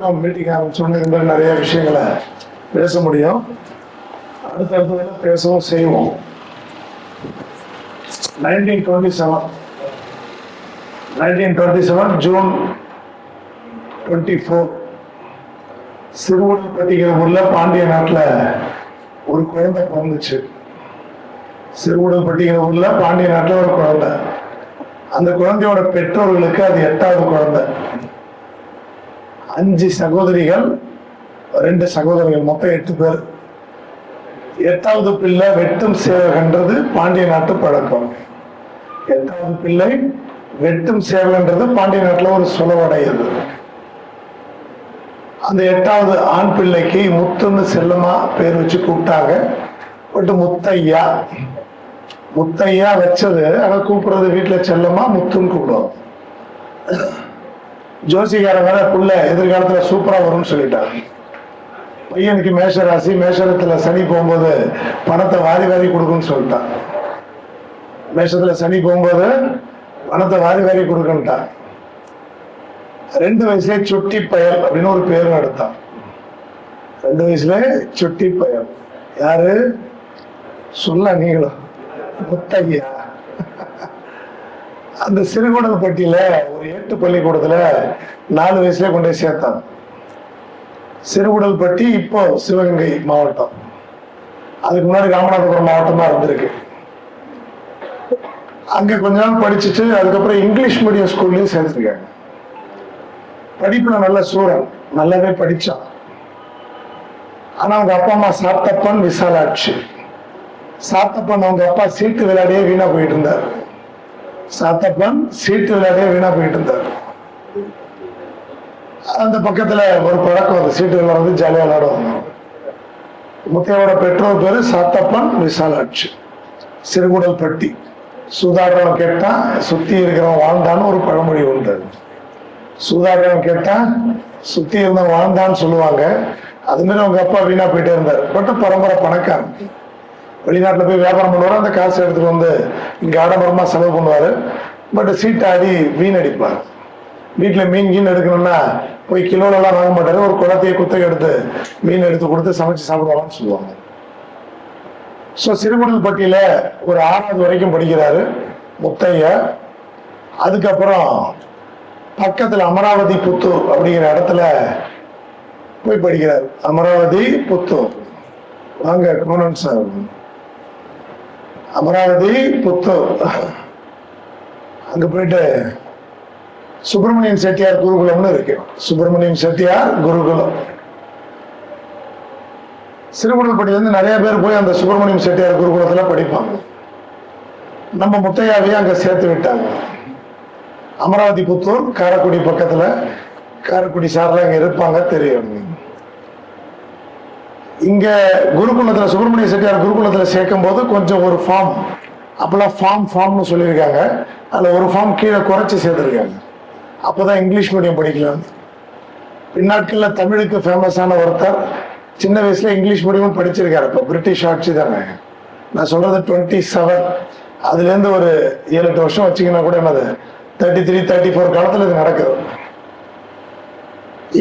Meeting ஆரம்பிச்சோன்னு இந்த மாதிரி நிறைய விஷயங்களை பேச முடியும். அடுத்தடுத்ததுல பேசவும் செய்வோம். 1927 ஜூன் 24 சிறுகுடல்பட்டிங்கிற ஊர்ல பாண்டிய நாட்டில் ஒரு குழந்தை பிறந்துச்சு. சிறுகுடல்பட்டிங்கிற ஊர்ல பாண்டிய நாட்டில் ஒரு குழந்தை. அந்த குழந்தையோட பெற்றோர்களுக்கு அது 8வது குழந்தை. 5 சகோதரிகள், 2 சகோதரர்கள், மொத்தம் 8 பேர். 8வது பிள்ளை வெட்டும் சேவகன்றது பாண்டிய நாட்டு பழக்கம். 8வது பிள்ளை வெட்டும் சேவகன்றது பாண்டிய நாட்டில் ஒரு சொலவடையது. அந்த 8வது ஆண் பிள்ளைக்கு முத்துன்னு செல்லமா பேர் வச்சு கூப்பிட்டாங்க. பட் முத்தையா முத்தையா வச்சது, அதை கூப்பிடுறது வீட்டுல செல்லமா முத்துன்னு கூப்பிடுவோம். ஜோசிகார வேற புள்ள எதிர்காலத்துல சூப்பரா வரும்னு சொல்லிட்டாங்க. பையனுக்கு மேஷ ராசி, மேஷத்துல சனி போகும்போது பணத்தை வாரி வாரி கொடுக்குன்னு சொல்லிட்டான். மேஷத்துல சனி போகும்போது பணத்தை வாரி வாரி கொடுக்குன்ட்டான். 2 வயசுல சுட்டி பயல் அப்படின்னு ஒரு பேரும் எடுத்தான். 2 வயசுல சுட்டி பயல். யாரு சொல்ல நீங்களும்? முத்தையா. அந்த சிறுகுடல்பட்டியில ஒரு 8 பள்ளிக்கூடத்துல 4 வயசுல கொண்டு போய் சேர்த்தான். சிறுகுடல்பட்டி இப்போ சிவகங்கை மாவட்டம். அதுக்கு முன்னாடி ராமநாதபுரம் மாவட்டமா இருந்திருக்கு. அங்க கொஞ்ச நாள் படிச்சுட்டு அதுக்கப்புறம் இங்கிலீஷ் மீடியம் ஸ்கூல்லயும் சேர்த்துருக்காங்க. படிப்புல நல்ல சூழல், நல்லாவே படிச்சான். ஆனா அவங்க அப்பா அம்மா சாத்தப்பன், விசாலாட்சி. சாத்தப்பன் அவங்க அப்பா சீட்டு விளையாடியே வீணா போயிட்டு இருந்தார். சாத்தப்பன் சீட்டு விளையாடியே வீணா போயிட்டு இருந்தார். அந்த பக்கத்துல ஒரு பழக்கம், அந்த சீட்டு விளையாடுறது ஜாலியா விளையாடுவாங்க. முத்தையோட பெற்றோர் பேரு சாத்தப்பன், விசாலாட்சி. சிறுகுடல்பட்டி. சூதாடுறவன் கேட்டா சுத்தி இருக்கிறவன் வாழ்ந்தான்னு ஒரு பழமொழி உண்டு. சூதாடுறவன் கேட்டா சுத்தி இருந்தவன் வாழ்ந்தான்னு சொல்லுவாங்க. அது மாதிரி அவங்க அப்பா வீணா போயிட்டே இருந்தார். பட் பரம்பரை பணக்காரன். வெளிநாட்டுல போய் வியாபாரம் பண்ணுவாரு. அந்த காசு எடுத்துட்டு வந்து இங்க ஆடம்பரமா செலவு பண்ணுவாரு. பட் சீட்டாடி வீணடிப்பார். வீட்டுல மீன் கீன் எடுக்கணும்னா போய் கிலோல எல்லாம் வாங்க மாட்டாரு. ஒரு குளத்தையே குத்தகை எடுத்து மீன் எடுத்து கொடுத்து சமைச்சு சாப்பிடுவாங்கன்னு சொல்லுவாங்க. ஸோ சிறுகுடல்பட்டியில ஒரு 6வது வரைக்கும் படிக்கிறாரு முத்தையா. அதுக்கப்புறம் பக்கத்துல அமராவதி புத்தூர் அப்படிங்கிற இடத்துல போய் படிக்கிறார். அமராவதி புத்தூர். வாங்க கோனன் சார். அமராவதி புத்தூர். அங்க போயிட்டு சுப்பிரமணியன் செட்டியார் குருகுலம்னு இருக்கு. சுப்பிரமணியன் செட்டியார் குருகுலம். சிறுகுடல்பட்டி வந்து நிறைய பேர் போய் அந்த சுப்பிரமணியம் செட்டியார் குருகுலத்துல படிப்பாங்க. நம்ம முத்தையாவையும் அங்க சேர்த்து விட்டாங்க. அமராவதி புத்தூர் காரைக்குடி பக்கத்துல. காரைக்குடி சார்ல அங்க இருப்பாங்க, தெரியும். இங்க குருகுலத்துல சுப்பிரமணிய செட்டியார் குருகுலத்துல சேர்க்கும் போது கொஞ்சம் ஒரு ஃபார்ம், அப்பெல்லாம் ஃபார்ம்னு சொல்லியிருக்காங்க. அதுல ஒரு ஃபார்ம் கீழே குறைச்சி சேர்த்திருக்காங்க. அப்போதான் இங்கிலீஷ் மீடியம் படிக்கலாம். பின்னாட்கள்ல தமிழுக்கு ஃபேமஸான ஒருத்தர் சின்ன வயசுல இங்கிலீஷ் மீடியம் படிச்சிருக்காரு. இப்போ பிரிட்டிஷ் ஆட்சி தானே. நான் சொல்றது 27. அதுல இருந்து ஒரு 7-8 வருஷம் வச்சுக்கினா கூட என்னது 33, 34 காலத்துல இது நடக்குது.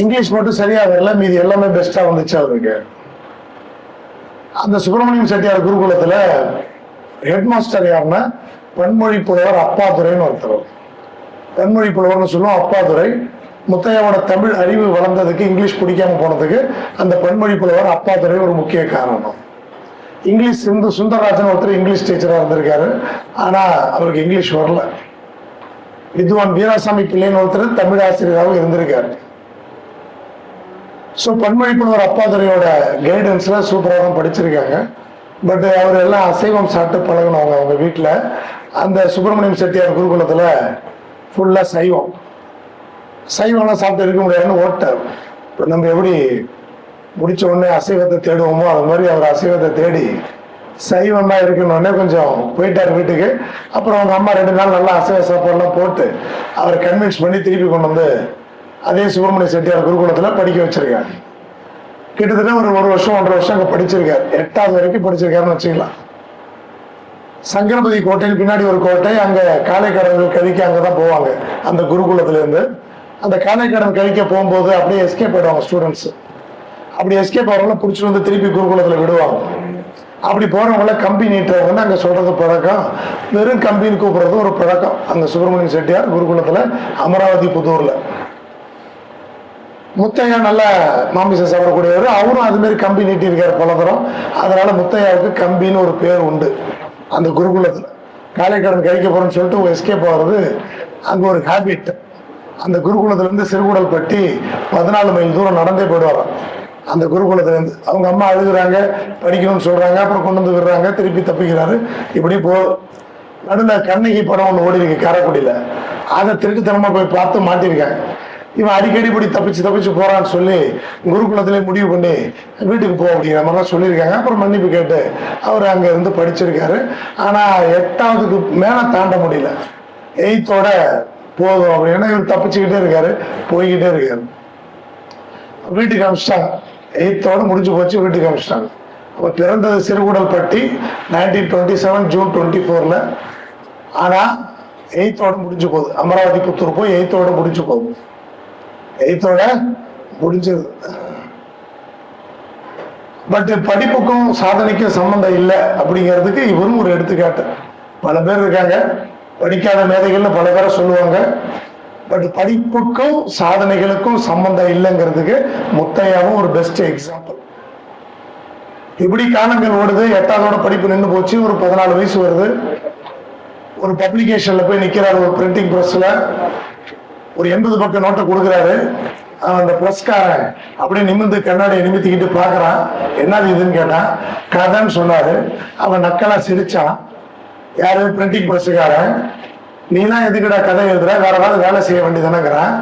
இங்கிலீஷ் மட்டும் சரியா வரல, மீதி எல்லாமே பெஸ்டா வந்துச்சு அவருக்கு. அந்த சுப்பிரமணியம் செட்டியார் குருகுலத்துல ஹெட் மாஸ்டர் யாருன்னா பன்மொழி புலவர் அப்பாதுரைன்னு ஒருத்தர். பன்மொழி புலவர்னு சொல்லுவோம் அப்பாதுரை. முத்தையாவோட தமிழ் அறிவு வளர்ந்ததுக்கு, இங்கிலீஷ் பிடிக்காம போனதுக்கு அந்த பன்மொழி புலவர் அப்பாதுரை ஒரு முக்கிய காரணம். இங்கிலீஷ் சுந்தரராஜன் ஒருத்தர் இங்கிலீஷ் டீச்சரா இருந்திருக்காரு. ஆனா அவருக்கு இங்கிலீஷ் வரல. வித்வான் வீராசாமி பிள்ளைன்னு ஒருத்தர் தமிழ் ஆசிரியராகவும் இருந்திருக்காரு. ஸோ பன்மொழி புலவர் அப்பாதுரையோட கைடன்ஸ்ல சூப்பராக தான் படிச்சிருக்காங்க. பட் அவர் எல்லாம் அசைவம் சாப்பிட்டு பழகினவங்க. அவங்க வீட்டில் அந்த சுப்பிரமணியம் செட்டியார் குருகுலத்துல ஃபுல்லா சைவம். சைவம்லாம் சாப்பிட்டு இருக்க முடியாதுன்னு ஓட்டார். இப்போ நம்ம எப்படி முடிச்ச உடனே அசைவத்தை தேடுவோமோ அது மாதிரி அவர் அசைவத்தை தேடி சைவம் தான் இருக்கணுன்னே கொஞ்சம் போயிட்டார் வீட்டுக்கு. அப்புறம் அவங்க அம்மா 2 நாள் நல்லா அசைவ சாப்பாடுலாம் போட்டு அவரை கன்வின்ஸ் பண்ணி திருப்பி கொண்டு வந்து அதே சுப்பிரமணிய செட்டியார் குருகுலத்துல படிக்க வச்சிருக்காங்க. கிட்டத்தட்ட ஒரு 1 வருஷம் 1.5 வருஷம் அங்க படிச்சிருக்காரு. 8வது வரைக்கும் படிச்சிருக்காருன்னு வச்சுக்கலாம். சங்கரபதி கோட்டைக்கு பின்னாடி ஒரு கோட்டை, அங்க காலைக்கடவுள் கதிக்கு அங்கதான் போவாங்க அந்த குருகுலத்துல இருந்து. அந்த காலை கடன் கழிக்க போகும்போது அப்படியே எஸ்கேப் ஆயிடுவாங்க ஸ்டூடெண்ட்ஸ். அப்படி எஸ்கேப் ஆகிறவங்கள பிடிச்சிட்டு வந்து திருப்பி குருகுலத்தில் விடுவாங்க. அப்படி போறவங்கள கம்பி நீட்டுறவங்க அங்கே சொல்றது பழக்கம். வெறும் கம்பின்னு கூப்பிடுறது ஒரு பழக்கம் அங்கே சுப்பிரமணியன் செட்டியார் குருகுலத்தில் அமராவதி புதூர்ல. முத்தையா நல்ல மாமிசம் சாப்பிடக்கூடியவர், அவரும் அது மாதிரி கம்பி நீட்டியிருக்காரு பல தரம். அதனால முத்தையாவுக்கு கம்பின்னு ஒரு பேர் உண்டு அந்த குருகுலத்தில். காலைக்கடன் கழிக்க போறேன்னு சொல்லிட்டு எஸ்கேப் ஆகிறது அங்கே ஒரு ஹேபிட். அந்த குருகுலத்திலேருந்து சிறுகுடல்பட்டி 14 மைல் தூரம் நடந்தே போயிடுவாராம். அந்த குருகுலத்திலேருந்து அவங்க அம்மா அழுகுறாங்க, படிக்கணும்னு சொல்றாங்க, அப்புறம் கொண்டு வந்து விடுறாங்க, திருப்பி தப்பிக்கிறாரு. இப்படி நடுவில் கண்ணகி படம் ஒன்று ஓடி இருக்கு காரைக்குடியில். அதை திருட்டுத்தனமா போய் பார்த்து மாட்டிருக்காங்க. இவன் அடிக்கடி இப்படி தப்பிச்சு போறான்னு சொல்லி குருகுலத்திலே முடிவு பண்ணி வீட்டுக்கு போ அப்படிங்கிற மாதிரிலாம் சொல்லியிருக்காங்க. அப்புறம் மன்னிப்பு கேட்டு அவர் அங்க இருந்து படிச்சிருக்காரு. ஆனா 8வதுக்கு மேல தாண்ட முடியல. 8th போதும் அப்படின்னா இவர் தப்பிச்சுக்கிட்டே இருக்காரு, போய்கிட்டே இருக்காரு. வீட்டுக்கு அனுப்பிச்சிட்டாங்க. 8th முடிஞ்சு போச்சு, வீட்டுக்கு அனுப்பிச்சிட்டாங்க. அப்ப பிறந்தது சிறுகுடல்பட்டி 1927 ஜூன் 24ல. ஆனா 8th முடிஞ்சு போகுது. அமராவதி புத்தூர் போய் 8th முடிஞ்சு போகுது. 8th முடிஞ்சது. பட் படிப்புக்கும் சாதனைக்கும் சம்பந்தம் இல்லை அப்படிங்கிறதுக்கு இவரும் ஒரு எடுத்துக்காட்டு. பல பேர் இருக்காங்க படிக்காத மேதைகள்னு பல பேரை சொல்லுவாங்க. பட் படிப்புக்கும் சாதனைகளுக்கும் சம்பந்தம் இல்லைங்கிறதுக்கு முத்தையாவும் ஒரு பெஸ்ட் எக்ஸாம்பிள். இப்படி காலங்கள் ஓடுது. 8th படிப்பு நின்று போச்சு. ஒரு 14 வயசு வருது. ஒரு பப்ளிகேஷன்ல போய் நிக்கிறாரு, ஒரு பிரிண்டிங் பிரஸ்ல. ஒரு 80 பக்க நோட்டை கொடுக்குறாரு. அந்த பிரஸ்காரன் அப்படியே நிமிந்து கண்ணாடியை நிமித்திக்கிட்டு பாக்குறான். என்னது இதுன்னு கேட்டான். கதைன்னு சொன்னாரு. அவன் நக்கலா சிரிச்சான். யாரு? பிரிண்டிங் பிரஸ்காரன். நீலாம் எதுக்குடா கதை எழுதுற, வேற ஏதாவது வேலை செய்ய வேண்டியதானங்கிறான்.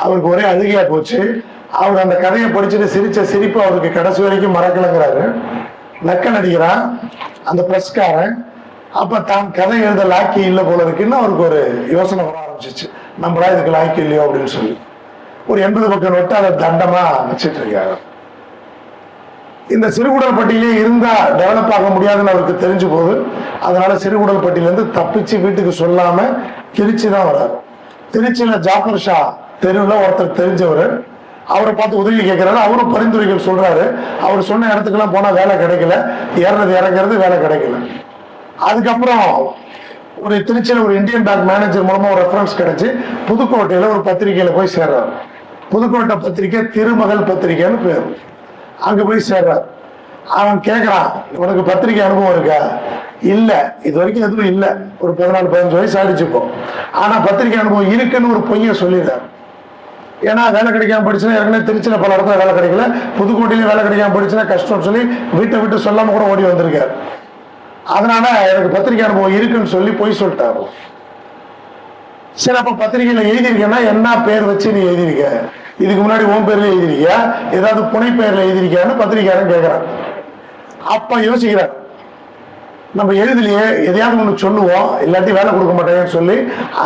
அவருக்கு ஒரே அழுகையா போச்சு. அவர் அந்த கதையை படிச்சுட்டு சிரிச்ச சிரிப்பு அவருக்கு கடைசி வரைக்கும் மறக்கலைங்கிறாரு. நக்கல் அடிக்கிறான் அந்த பிரஸ்காரன். அப்ப தான் கதை எழுத லாக்கி இல்லை போல இருக்குன்னு அவருக்கு ஒரு யோசனை வர ஆரம்பிச்சிச்சு. நம்மளா இதுக்கு லாக்கி இல்லையோ அப்படின்னு சொல்லி ஒரு 80 பக்க நோட்டு அதை தண்டமா வச்சுட்டு இருக்காரு. இந்த சிறுகுடல்பட்டியிலே இருந்தா டெவலப் ஆக முடியாதுன்னு அவருக்கு தெரிஞ்சு போகுது. அதனால சிறுகுடல்பட்டியிலேருந்து தப்பிச்சு வீட்டுக்கு சொல்லாம திருச்சி தான் வர்றாரு. திருச்சியில ஜாஃபர் ஷா தெருவில் ஒருத்தர் தெரிஞ்சவர். அவரை பார்த்து உதவி கேட்கிறாரு. அவரும் பரிந்துரைகள் சொல்றாரு. அவர் சொன்ன இடத்துக்கெல்லாம் போனா வேலை கிடைக்கல, ஏறது இறங்குறது வேலை கிடைக்கல. அதுக்கப்புறம் ஒரு திருச்சியில ஒரு இந்தியன் பேங்க் மேனேஜர் மூலமா ஒரு ரெஃபரன்ஸ் கிடைச்சு புதுக்கோட்டையில ஒரு பத்திரிகையில போய் சேர்றாரு. புதுக்கோட்டை பத்திரிகை திருமகள் பத்திரிகைன்னு பேர். அங்க போய் சேர்றாரு. அவன் கேட்கறான், உனக்கு பத்திரிகை அனுபவம் இருக்கா? இல்ல, இது வரைக்கும் எதுவும் இல்லை. ஒரு 14-15 வயசு ஆயிடுச்சுப்போம். ஆனா பத்திரிகை அனுபவம் இருக்குன்னு ஒரு பொய்ய சொல்லிடுறாரு. ஏன்னா வேலை கிடைக்காம படிச்சுன்னா ஏற்கனவே திருச்சியில பல இடத்துல வேலை கிடைக்கல, புதுக்கோட்டையில வேலை கிடைக்காம படிச்சுன்னா கஷ்டம்னு சொல்லி வீட்டை விட்டு சொல்லாம கூட ஓடி வந்திருக்காரு. அதனால எனக்கு பத்திரிகை அனுபவம் இருக்குன்னு சொல்லி போய் சொல்லிட்டாரு. சரி, அப்ப பத்திரிகையில எழுதியிருக்கேன்னா என்ன பேர் வச்சு நீ எழுதியிருக்க? இதுக்கு முன்னாடி உன் பேர்ல எழுதிருக்கியா, ஏதாவது புனை பெயர்ல எழுதிருக்கியான்னு பத்திரிகையாரன் கேட்கிறான். அப்ப யோசிக்கிறார், நம்ம எழுதலையே, எதையாவது ஒண்ணு சொல்லுவோம், இல்லாட்டி வேலை கொடுக்க மாட்டேன்னு சொல்லி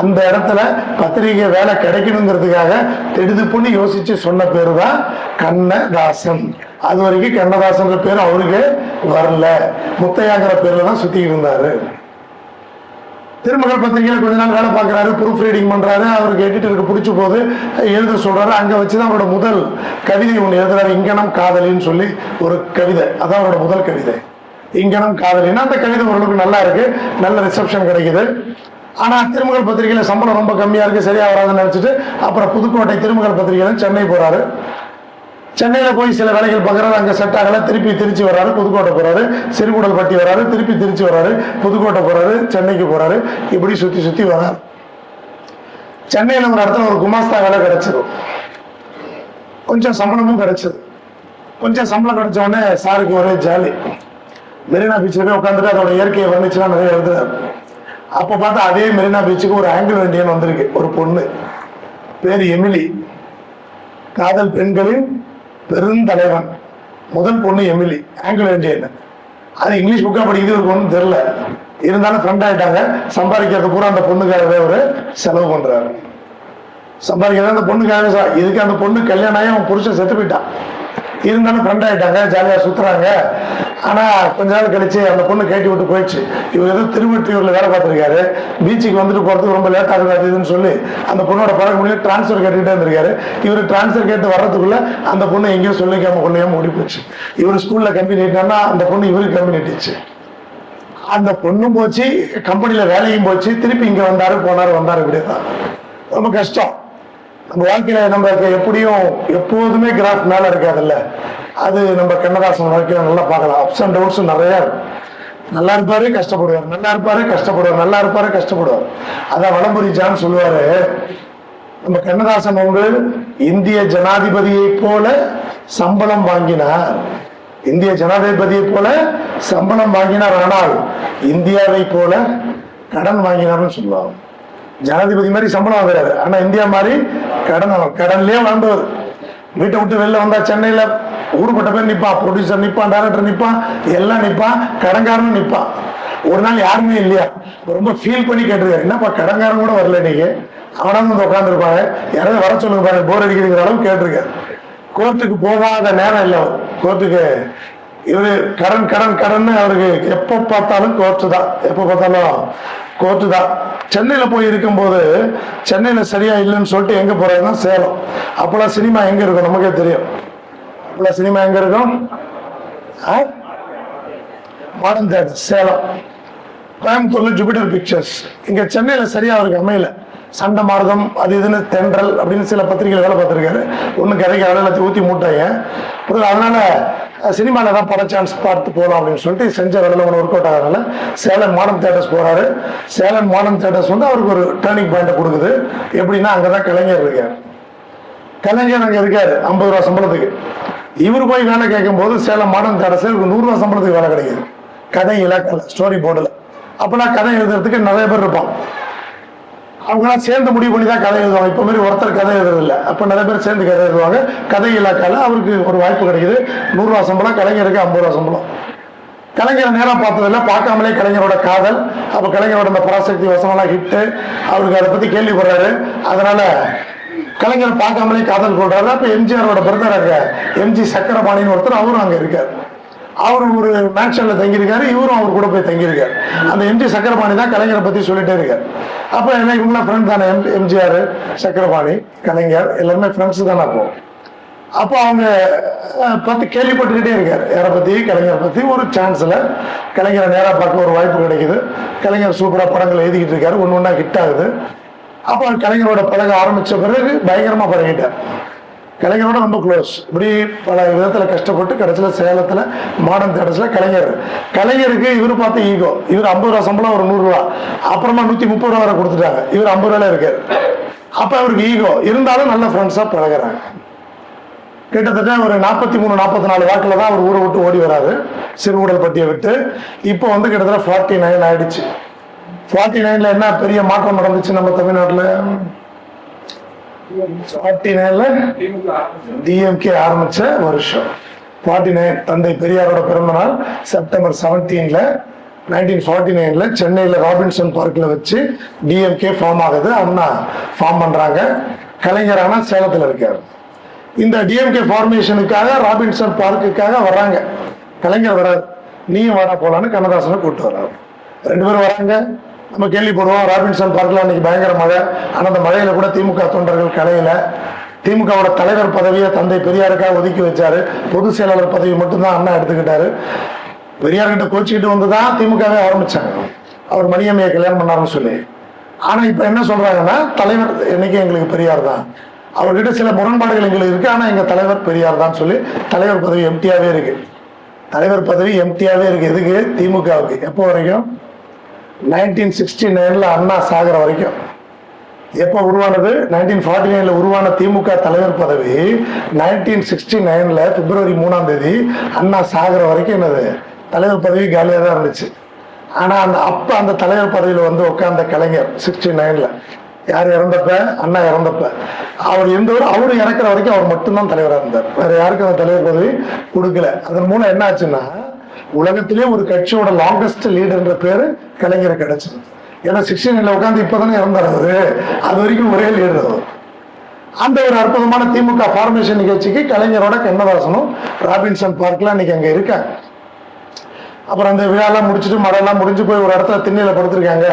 அந்த இடத்துல பத்திரிகை வேலை கிடைக்கணுங்கிறதுக்காக திடுது பண்ணி யோசிச்சு சொன்ன பேரு தான் கண்ணதாசன். அது வரைக்கும் கண்ணதாசன் பேர் அவருக்கு வரல. முத்தையாங்கிற பேர்ல தான் சுத்திட்டு இருந்தாரு. திருமகள் பத்திரிகையில கொஞ்ச நாள் வேலை பார்க்கிறாரு, ப்ரூஃப் ரீடிங் பண்றாரு. அவருக்கு எடிட்டருக்கு பிடிச்ச போது எழுத சொல்றாரு. அங்க வச்சுதான் அவரோட முதல் கவிதை ஒண்ணு எழுதுறாரு. இங்கனம் காதலின்னு சொல்லி ஒரு கவிதை. அதான் அவரோட முதல் கவிதை, இங்கனம் காதலின்னா. அந்த கவிதை ஓரளவுக்கு நல்லா இருக்கு, நல்ல ரிசப்ஷன் கிடைக்குது. ஆனா திருமகள் பத்திரிகையில சம்பளம் ரொம்ப கம்மியா இருக்கு, சரியா வராதுன்னு நினைச்சிட்டு அப்புறம் புதுக்கோட்டை திருமகள் பத்திரிகையில சென்னை போறாரு. சென்னையில போய் சில வேலைகள் பார்க்கறாரு, அங்க செட் ஆகல. திருப்பி திருச்சி வர்றாரு, புதுக்கோட்டை போறாரு, சிறுகுடல்பட்டி வர்றாரு, திருப்பி திருச்சி வர்றாரு, புதுக்கோட்டை போறாரு, சென்னைக்கு போறாரு. இப்படி சுத்தி சுத்தி வர்றாரு. சென்னையில ஒரு இடத்துல ஒரு குமாஸ்தா வேலை கிடைச்சது. கொஞ்சம் சம்பளமும் கிடைச்சது. கொஞ்சம் சம்பளம் கிடைச்ச உடனே சாருக்கு ஒரே ஜாலி. மெரினா பீச்சில் போய் உட்காந்துட்டு அதோட இயற்கையை வர்ணிச்சுலாம் நிறைய எழுதுறாரு. அப்ப பார்த்தா அதே மெரினா பீச்சுக்கு ஒரு ஆங்கிலோ இந்தியன் வந்திருக்கு, ஒரு பொண்ணு பேரு எமிலி. காதல் பெண்களின் பெருந்தலைவன் முதல் பொண்ணு எமிலி, ஆங்கிலோ இந்தியன். அது இங்கிலீஷ் புக்கா படிக்கிறது ஒரு பொண்ணு தெரியல. இருந்தாலும் ஃப்ரெண்ட் ஆயிட்டாங்க. சம்பாதிக்கிறது பூரா அந்த பொண்ணுக்காகவே ஒரு செலவு பண்றாரு. சம்பாதிக்கிறது அந்த பொண்ணுக்காகவே. இதுக்கு அந்த பொண்ணு கல்யாணம் ஆகி அவன் புருஷன் செத்து போயிட்டான். இருந்தாலும் ஃப்ரெண்ட் ஆகிட்டாங்க, ஜாலியாக சுற்றுறாங்க. ஆனால் கொஞ்ச நாள் கழிச்சு அந்த பொண்ணு கேட்டி விட்டு போயிடுச்சு. இவர் ஏதோ திருவெற்றியூரில் வேலை பார்த்துருக்காரு, பீச்சுக்கு வந்துட்டு போகிறதுக்கு ரொம்ப லேட் ஆகுதுன்னு சொல்லி அந்த பொண்ணோட பழக்க முடியும் டிரான்ஸ்ஃபர் கேட்டுக்கிட்டே இருந்திருக்காரு. இவர் டிரான்ஸ்ஃபர் கேட்டு வர்றதுக்குள்ள அந்த பொண்ணு எங்கேயும் சொல்லிக்காம கொள்ளையாம ஓடி போச்சு. இவர் ஸ்கூலில் கம்பெனி நீட்டானா அந்த பொண்ணு இவருக்கு கம்பெனி நீட்டுச்சு. அந்த பொண்ணும் போச்சு, கம்பெனியில் வேலையும் போச்சு, திருப்பி இங்கே வந்தாரு போனாரு வந்தாரு, இப்படியே தான். ரொம்ப கஷ்டம். நம்ம வாழ்க்கையில நம்ம எப்படியும் எப்போதுமே கிராஃப் மேல இருக்காதுல்ல. அது நம்ம கண்ணதாசன் வாழ்க்கையில நல்லா பார்க்கலாம். அப்ஸ் அண்ட் டவுன்ஸ் நிறைய இருக்கும். நல்லா இருப்பாரு கஷ்டப்படுவார், நல்லா இருப்பாரு கஷ்டப்படுவார், நல்லா இருப்பாரு கஷ்டப்படுவார். அதான் வலம்புரி ஜான் சொல்லுவாரு, நம்ம கண்ணதாசன் வந்து இந்திய ஜனாதிபதியை போல சம்பளம் வாங்கினார், இந்திய ஜனாதிபதியை போல சம்பளம் வாங்கினார், ஆனால் இந்தியாவை போல கடன் வாங்கினார்னு சொல்லுவாங்க. ஜனாதிபதி மாதிரி சம்பளம் வாங்குறாரு, ஆனா இந்தியா மாதிரி கடன்லயே வாழ்ந்தவர். வீட்டை விட்டு வெளில வந்தா சென்னையில ஊருப்பட்ட பேர் நிப்பான், ப்ரொடியூசர் நிப்பான், டைரக்டர் நிப்பான், எல்லாம் நிப்பான், கடன்காரனும் நிப்பான். ஒரு நாள் யாருமே இல்லையா, ரொம்ப ஃபீல் பண்ணி கேட்டிருக்காரு, என்னப்பா கடன்காரன் கூட வரல நீங்க, அவனால வந்து உட்காந்துருப்பாங்க, யாராவது வர சொல்லுங்க பாருங்க, போர் அடிக்கிற அளவுக்கு கேட்டிருக்காரு. கோர்ட்டுக்கு போகாத நேரம் இல்லை, கோர்ட்டுக்கு இவரு கடன் கடன் கடன், அவருக்கு எப்ப பார்த்தாலும் கோர்ட்டு தான், எப்ப பார்த்தாலும் கோர்ட்டு தான். சென்னையில போய் இருக்கும்போது சென்னையில சரியா இல்லைன்னு சொல்லிட்டு எங்க போறாருன்னா சேலம். அப்பெல்லாம் சினிமா எங்க இருக்கும் நமக்கே தெரியும். அப்பெல்லாம் சினிமா எங்க இருக்கும், மாடர்ன் தியேட்டர் சேலம். கோயம்புத்தூர்ல ஜூபிட்டர் பிக்சர்ஸ். இங்க சென்னையில சரியா அவருக்கு அமையல, சண்டை மார்க்கம் அது இதுன்னு தென்றல் அப்படின்னு சில பத்திரிகைகள் வேலை பார்த்துருக்காரு. ஒன்றும் கதைக்கு எல்லாத்தையும் ஊற்றி மூட்டாங்க. அதனால சினிமாவில் ஏதாவது பட சான்ஸ் பார்த்து போகலாம் அப்படின்னு சொல்லிட்டு செஞ்ச வேலை ஒன்று ஒர்க் அவுட் ஆகிறதுனால சேலம் மாடர்ன் தியேட்டர்ஸ் போறாரு. சேலம் மாடர்ன் தியேட்டர்ஸ் வந்து அவருக்கு ஒரு டேர்னிங் பாயிண்ட் கொடுக்குது. எப்படின்னா அங்கதான் கலைஞர் இருக்காரு. கலைஞர் அங்கே இருக்காரு 50 ரூபா சம்பளத்துக்கு. இவர் போய் வேலை கேட்கும் போது சேலம் மாடர்ன் தியேட்டர்ஸ் 100 ரூபா சம்பளத்துக்கு வேலை கிடைக்குது, கதை இலக்கல ஸ்டோரி போர்டில். அப்பெல்லாம் கதை எழுதுறதுக்கு நிறைய பேர் இருப்பான், அவங்களாம் சேர்ந்து முடிவு பண்ணி தான் கதை எழுதுவாங்க. இப்போ மாதிரி ஒருத்தர் கதை எழுதுறதில்ல, அப்போ நிறைய பேர் சேர்ந்து கதை எழுதுவாங்க. கதை இலாக்கால அவருக்கு ஒரு வாய்ப்பு கிடைக்குது, 100 ரூபா சம்பளம், கலைஞருக்கு 50 ரூபா சம்பளம். கலைஞரை நேரம் பார்த்ததில்ல, பார்க்காமலே கலைஞரோட காதல், அப்போ கலைஞரோட இந்த பராசக்தி வசனம்லாம் ஹிட்டு, அவருக்கு அதை பற்றி கேள்விப்படுறாரு. அதனால கலைஞரை பார்க்காமலே காதல் கொள்றாரு. அப்போ எம்ஜிஆரோட பிரதர் அங்கே எம்ஜி சக்கரபாணின்னு ஒருத்தர், அவரும் அங்கே இருக்காரு. அவரும் ஒரு மேன்ஷன்ல தங்கியிருக்காரு, இவரும் அவர் கூட போய் தங்கியிருக்காரு. அந்த எம்ஜி சக்கரபாணி தான் கலைஞரை பத்தி சொல்லிட்டே இருக்காரு. அப்ப என்ன இவங்களாம் ஃப்ரெண்ட் தானே, எம்ஜிஆர் சக்கரபாணி கலைஞர் எல்லாருமே ஃப்ரெண்ட்ஸ் தானே. அப்போ அவங்க பார்த்து கேள்விப்பட்டுக்கிட்டே இருக்காரு, யாரை பத்தி, கலைஞரை பத்தி. ஒரு சான்ஸ்ல கலைஞரை நேராக பார்க்க ஒரு வாய்ப்பு கிடைக்குது. கலைஞர் சூப்பரா படங்கள் எழுதிக்கிட்டு இருக்காரு, ஒன்று ஒன்றா ஹிட் ஆகுது. அப்போ கலைஞரோட பழக ஆரம்பிச்ச பிறகு பயங்கரமா பழகிட்டார். கலைஞரோட ரொம்ப க்ளோஸ். இப்படி பல விதத்துல கஷ்டப்பட்டு கடைசியில சேலத்துல மாடர்ன் தியேட்டர்ஸ்ல கலைஞருக்கு இவரு பார்த்து ஈகோ. இவர் 50 ரூபா சம்பளம், ஒரு 100 ரூபா, அப்புறமா 130 ரூபா வரை கொடுத்துட்டாங்க, இவர் 50 ரூபாயில இருக்காரு. அப்ப அவருக்கு ஈகோ இருந்தாலும் நல்ல ஃப்ரெண்ட்ஸா பழகுறாங்க. கிட்டத்தட்ட ஒரு 43-44 வாக்குல தான் அவர் ஊரை விட்டு ஓடி வராரு, சிறுகுடல் பட்டியை விட்டு. இப்போ வந்து கிட்டத்தட்ட 49 ஆயிடுச்சு. 49ல என்ன பெரிய மாற்றம் நடந்துச்சு நம்ம தமிழ்நாட்டுல? 49ல டிஎம்கே ஆரம்பிச்ச வருஷம் 49. தந்தை பெரியாரோட பிறந்த நாள் செப்டம்பர் 17ல 1949ல சென்னையில ராபின்சன் பார்க்ல வச்சு டிஎம்கே ஃபார்ம் ஆகுது. அண்ணா ஃபார்ம் பண்றாங்க. கலைஞர் ஆனா சேலத்துல இருக்காரு. இந்த டிஎம்கே ஃபார்மேஷனுக்காக ராபின்சன் பார்க்குக்காக வர்றாங்க. கலைஞர் வர்றாரு, நீயும் வாடா போலான்னு கண்ணதாசனை கூப்பிட்டு வர்றாரு. 2 பேரும் வராங்க. நம்ம கேள்விப்படுவோம் ராபின்சன் பார்க்ல அன்னைக்கு பயங்கர மழை. ஆனா அந்த மழையில கூட திமுக தொண்டர்கள் கலையில. திமுகவோட தலைவர் பதவியை தந்தை பெரியாருக்காக ஒதுக்கி வச்சாரு. பொதுச் செயலாளர் பதவி மட்டும்தான் அண்ணா எடுத்துக்கிட்டாரு. பெரியார்கிட்ட கோச்சிக்கிட்டு வந்துதான் திமுகவே ஆரம்பிச்சாங்க, அவர் மணியம்மையை கல்யாணம் பண்ணாருன்னு சொல்லி. ஆனா இப்ப என்ன சொல்றாங்கன்னா, தலைவர் என்னைக்கு எங்களுக்கு பெரியார் தான், அவர்கிட்ட சில முரண்பாடுகள் எங்களுக்கு இருக்கு, ஆனா எங்க தலைவர் பெரியார் தான் சொல்லி தலைவர் பதவி எம்டியாவே இருக்கு. தலைவர் பதவி எம்டியாவே இருக்கு. எதுக்கு? திமுகவுக்கு. எப்போ வரைக்கும்? 1969ல அண்ணா சாகர வரைக்கும். எப்ப உருவானது? 1949ல உருவான திமுக தலைவர் பதவி 1969ல பிப்ரவரி 3ஆம் தேதி அண்ணா சாகர வரைக்கும் என்னது தலைவர் பதவி காலியா தான் இருந்துச்சு. ஆனா அந்த தலைவர் பதவியில வந்து உட்கார்ந்த கலைஞர் 69ல யார் இறந்தப்ப? அண்ணா இறந்தப்ப. அவர் இருந்தவர், அவரு இறக்குற வரைக்கும் அவர் மட்டும்தான் தலைவராக இருந்தார். வேற யாருக்கும் அந்த தலைவர் பதவி கொடுக்கல. அதன் மூலம் என்ன ஆச்சுன்னா, உலகத்திலே ஒரு கட்சியோட லாங்கஸ்ட் லீடர்ன்ற பேரு கலைஞர் கிடைச்சது. ஏன்னா 69ல உட்காந்து இப்பதானே இறந்தார் அவரு, அது வரைக்கும் ஒரே லீடர் அவர். அந்த ஒரு அற்புதமான திமுக ஃபார்மேஷன் நிகழ்ச்சிக்கு கலைஞரோட கண்ணதாசனும் ராபின்சன் பார்க்ல அன்னைக்கு அங்க இருக்காங்க. அப்புறம் அந்த விழாலாம் முடிச்சுட்டு மழையெல்லாம் முடிஞ்சு போய் ஒரு இடத்துல திண்ணையில படுத்திருக்காங்க.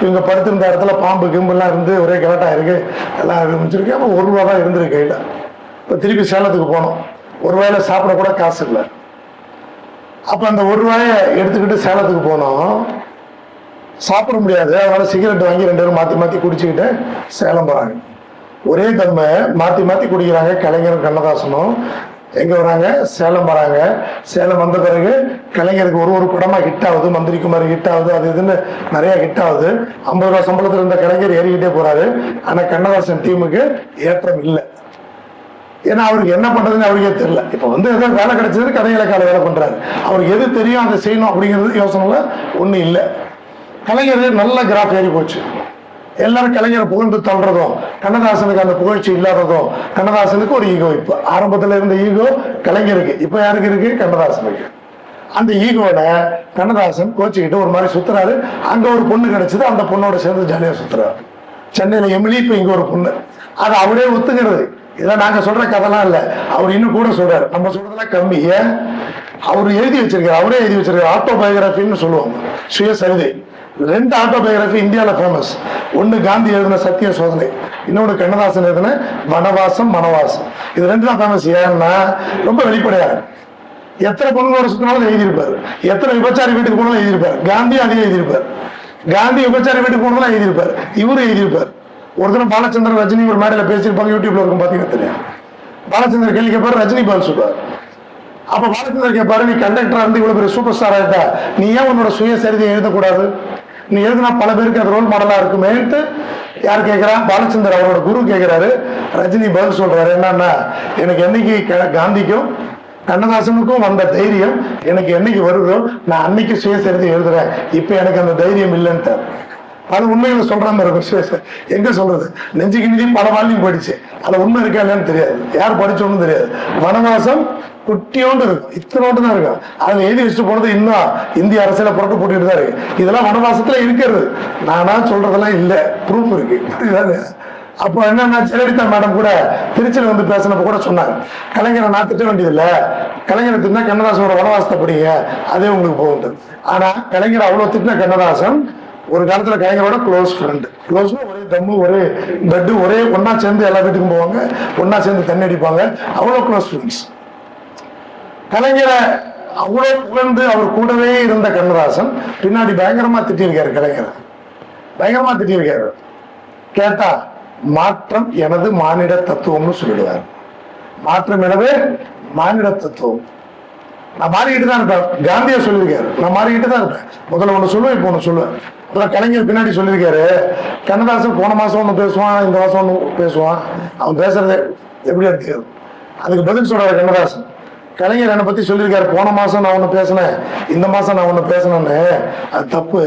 இவங்க படுத்திருந்த இடத்துல பாம்பு கிம்புலாம் இருந்து ஒரே கலட்டா இருக்கு, எல்லாம் முடிச்சிருக்கு. அப்போ ₹1 தான் இருந்திருக்கு கையில. இப்போ திருப்பி சேலத்துக்கு போனோம். ஒரு வேளை சாப்பிட கூட காசு இல்லை. அப்போ அந்த ₹1 எடுத்துக்கிட்டு சேலத்துக்கு போனோம். சாப்பிட முடியாது, அதனால சிகரெட் வாங்கி 2 பேரும் மாற்றி மாற்றி குடிச்சுக்கிட்டு சேலம் போகிறாங்க. ஒரே தம்மை மாற்றி மாற்றி குடிக்கிறாங்க. கலைஞரும் கண்ணதாசனும் எங்க வராங்க? சேலம் வராங்க. சேலம் வந்த பிறகு கலைஞருக்கு ஒரு படமா ஹிட் ஆகுது. மந்திரிக்குமார் ஹிட் ஆகுது, அது இதுன்னு நிறைய ஹிட் ஆகுது. ₹50 சம்பளத்தில் இருந்த கலைஞர் ஏறிக்கிட்டே போறாரு. ஆனா கண்ணதாசன் டீமுக்கு ஏற்றம் இல்லை. ஏன்னா அவருக்கு என்ன பண்றதுன்னு அவருக்கே தெரியல. இப்ப ஏதோ வேலை கிடைச்சது, கதைகளுக்கான வேலை பண்றாரு. அவருக்கு எது தெரியும் அதை செய்யணும் அப்படிங்கிறது யோசனை ஒண்ணு இல்லை. கலைஞர் நல்ல கிராஃப் ஏறி போச்சு. எல்லாரும் கலைஞரை புகழ்ந்து தள்ளுறதும், கண்ணதாசனுக்கு அந்த புகழ்ச்சி இல்லாததும். கண்ணதாசனுக்கு ஒரு ஈகோ. இப்ப ஆரம்பத்துல இருந்த ஈகோ கலைஞருக்கு, இப்ப யாருக்கு இருக்கு? கண்ணதாசனுக்கு. அந்த ஈகோட கண்ணதாசன் கோச்சிக்கிட்டு ஒரு மாதிரி சுத்துறாரு. அங்க ஒரு பொண்ணு கிடைச்சது, அந்த பொண்ணோட சேர்ந்து ஜாலியா சுத்துறாரு. சென்னையில எமிலி, இப்ப இங்க ஒரு பொண்ணு. அதை அவரே ஒத்துக்கிறது. இதான் நாங்க சொல்ற கதைலாம் இல்ல, அவர் இன்னும் கூட சொல்றாரு. நம்ம சொல்றதெல்லாம் கம்மி. ஏன்? அவரு எழுதி வச்சிருக்காரு, அவரே எழுதி வச்சிருக்காரு. ஆட்டோபயோகிராபின்னு சொல்லுவாங்க, சுயசரிதை. 2 ஆட்டோபயோகிராபி இந்தியாவில் ஃபேமஸ். ஒன்று காந்தி எழுதின சத்திய சோதனை, இன்னொன்று கண்ணதாசன் எழுதின வனவாசம் மனவாசம். இது 2 தான் ஃபேமஸ். ஏன்னா ரொம்ப வெளிப்படையாக எத்தனை பொண்ணுங்களோட சுத்தினாலும் எழுதியிருப்பாரு, எத்தனை விபச்சாரி வீட்டுக்கு போனாலும் எழுதியிருப்பாரு. காந்தி அதே எழுதியிருப்பார். காந்தி விபச்சாரி வீட்டுக்கு போனதெல்லாம் எழுதியிருப்பார், இவரு எழுதியிருப்பார். ஒரு தினம் பாலச்சந்திரன் ரஜினி ஒரு மேடையில் பேசியிருப்பாங்க, யூடியூப்ல இருக்கும் பார்த்தீங்கன்னா தெரியும். பாலச்சந்திரன் கேள்வி கேட்பாரு, ரஜினி பால் சொல்றாரு. அப்ப பாலச்சந்திரன் கேட்பாரு, நீ கண்டக்டரா இருந்து இவ்வளவு பெரிய சூப்பர் ஸ்டார் ஆயிட்டா, நீ ஏன் உன்னோட சுயசரிதையை எழுதக்கூடாது? நீ எழுதுனா பல பேருக்கு அது ரோல் மாடலா இருக்குமேன்ட்டு யார் கேட்கிறா? பாலச்சந்தர் அவரோட குரு கேட்கிறாரு. ரஜினி பதில் சொல்றாரு, என்னன்னா, எனக்கு என்னைக்கு காந்திக்கும் கண்ணதாசனுக்கும் வந்த தைரியம் எனக்கு என்னைக்கு வருதோ நான் அன்னைக்கு சுயசரிதை எழுதுறேன். இப்ப எனக்கு அந்த தைரியம் இல்லைன்ட்டு. பல உண்மைகளை சொல்றாங்க இருக்கும். எங்க சொல்றது? நெஞ்சுக்கு நிதி பல வாழ்க்கையும் போயிடுச்சு. அதுல உண்மை இருக்கா இல்லையான்னு தெரியாது, யார் படிச்சோன்னு தெரியாது. வனவாசம் குட்டியோண்டு இருக்கும், இத்தனோண்டு தான் இருக்கும். அதுல எழுதி வச்சுட்டு போனது இன்னும் இந்திய அரசியல புரட்டு போட்டுட்டு தான் இருக்கு. இதெல்லாம் வனவாசத்துல இருக்கிறது, நானா சொல்றதெல்லாம் இல்லை, ப்ரூஃப் இருக்கு. அப்போ என்னன்னா, ஜெயலலிதா மேடம் கூட திருச்சியில் வந்து பேசினப்ப கூட சொன்னாங்க, கலைஞரை நான் திட்ட வேண்டியதில்லை, கலைஞரை திட்டினா கண்ணதாசனோட வனவாசத்தை படிங்க, அதே உங்களுக்கு போகுது. ஆனா கலைஞர் அவ்வளவு திட்டின கண்ணதாசன் ஒரு காலத்துல கலைஞரோட க்ளோஸ் ஃப்ரெண்டு. க்ளோஸ்னா ஒரே தம்மு, ஒரே பெட்டு, ஒரே ஒன்னா சேர்ந்து எல்லா வீட்டுக்கும் போவாங்க, ஒன்னா சேர்ந்து தண்ணி அடிப்பாங்க, அவ்வளோ க்ளோஸ் ஃப்ரெண்ட்ஸ். கலைஞரை அவ்வளோ புகழ்ந்து அவர் கூடவே இருந்த கண்ணதாசன் பின்னாடி பயங்கரமா திட்டிருக்காரு. கலைஞரை பயங்கரமா திட்டிருக்காரு. கேட்டா மாற்றம் எனது மானிட தத்துவம்னு சொல்லிடுவார். மாற்றம் எனது மானிட தத்துவம். நான் மாறிக்கிட்டு தான் இருப்பேன். காந்தியா சொல்லியிருக்காரு, நான் மாறிக்கிட்டு தான் இருப்பேன். முதல்ல ஒண்ணு சொல்லுவேன், இப்போ ஒண்ணு சொல்லுவேன். கலைஞர் பின்னாடி சொல்லியிருக்காரு, கண்ணதாசன் போன மாசம் ஒண்ணு பேசுவான், இந்த மாசம் ஒண்ணு பேசுவான், அவன் பேசுறது எப்படி இருக்கு? அதுக்கு பதில் சொல்றாரு கண்ணதாசன். கலைஞர் என்னை பத்தி சொல்லியிருக்காரு, போன மாசம் நான் ஒண்ணு பேசினேன், இந்த மாசம் நான் ஒண்ணு பேசினேன்னு. அது தப்பு.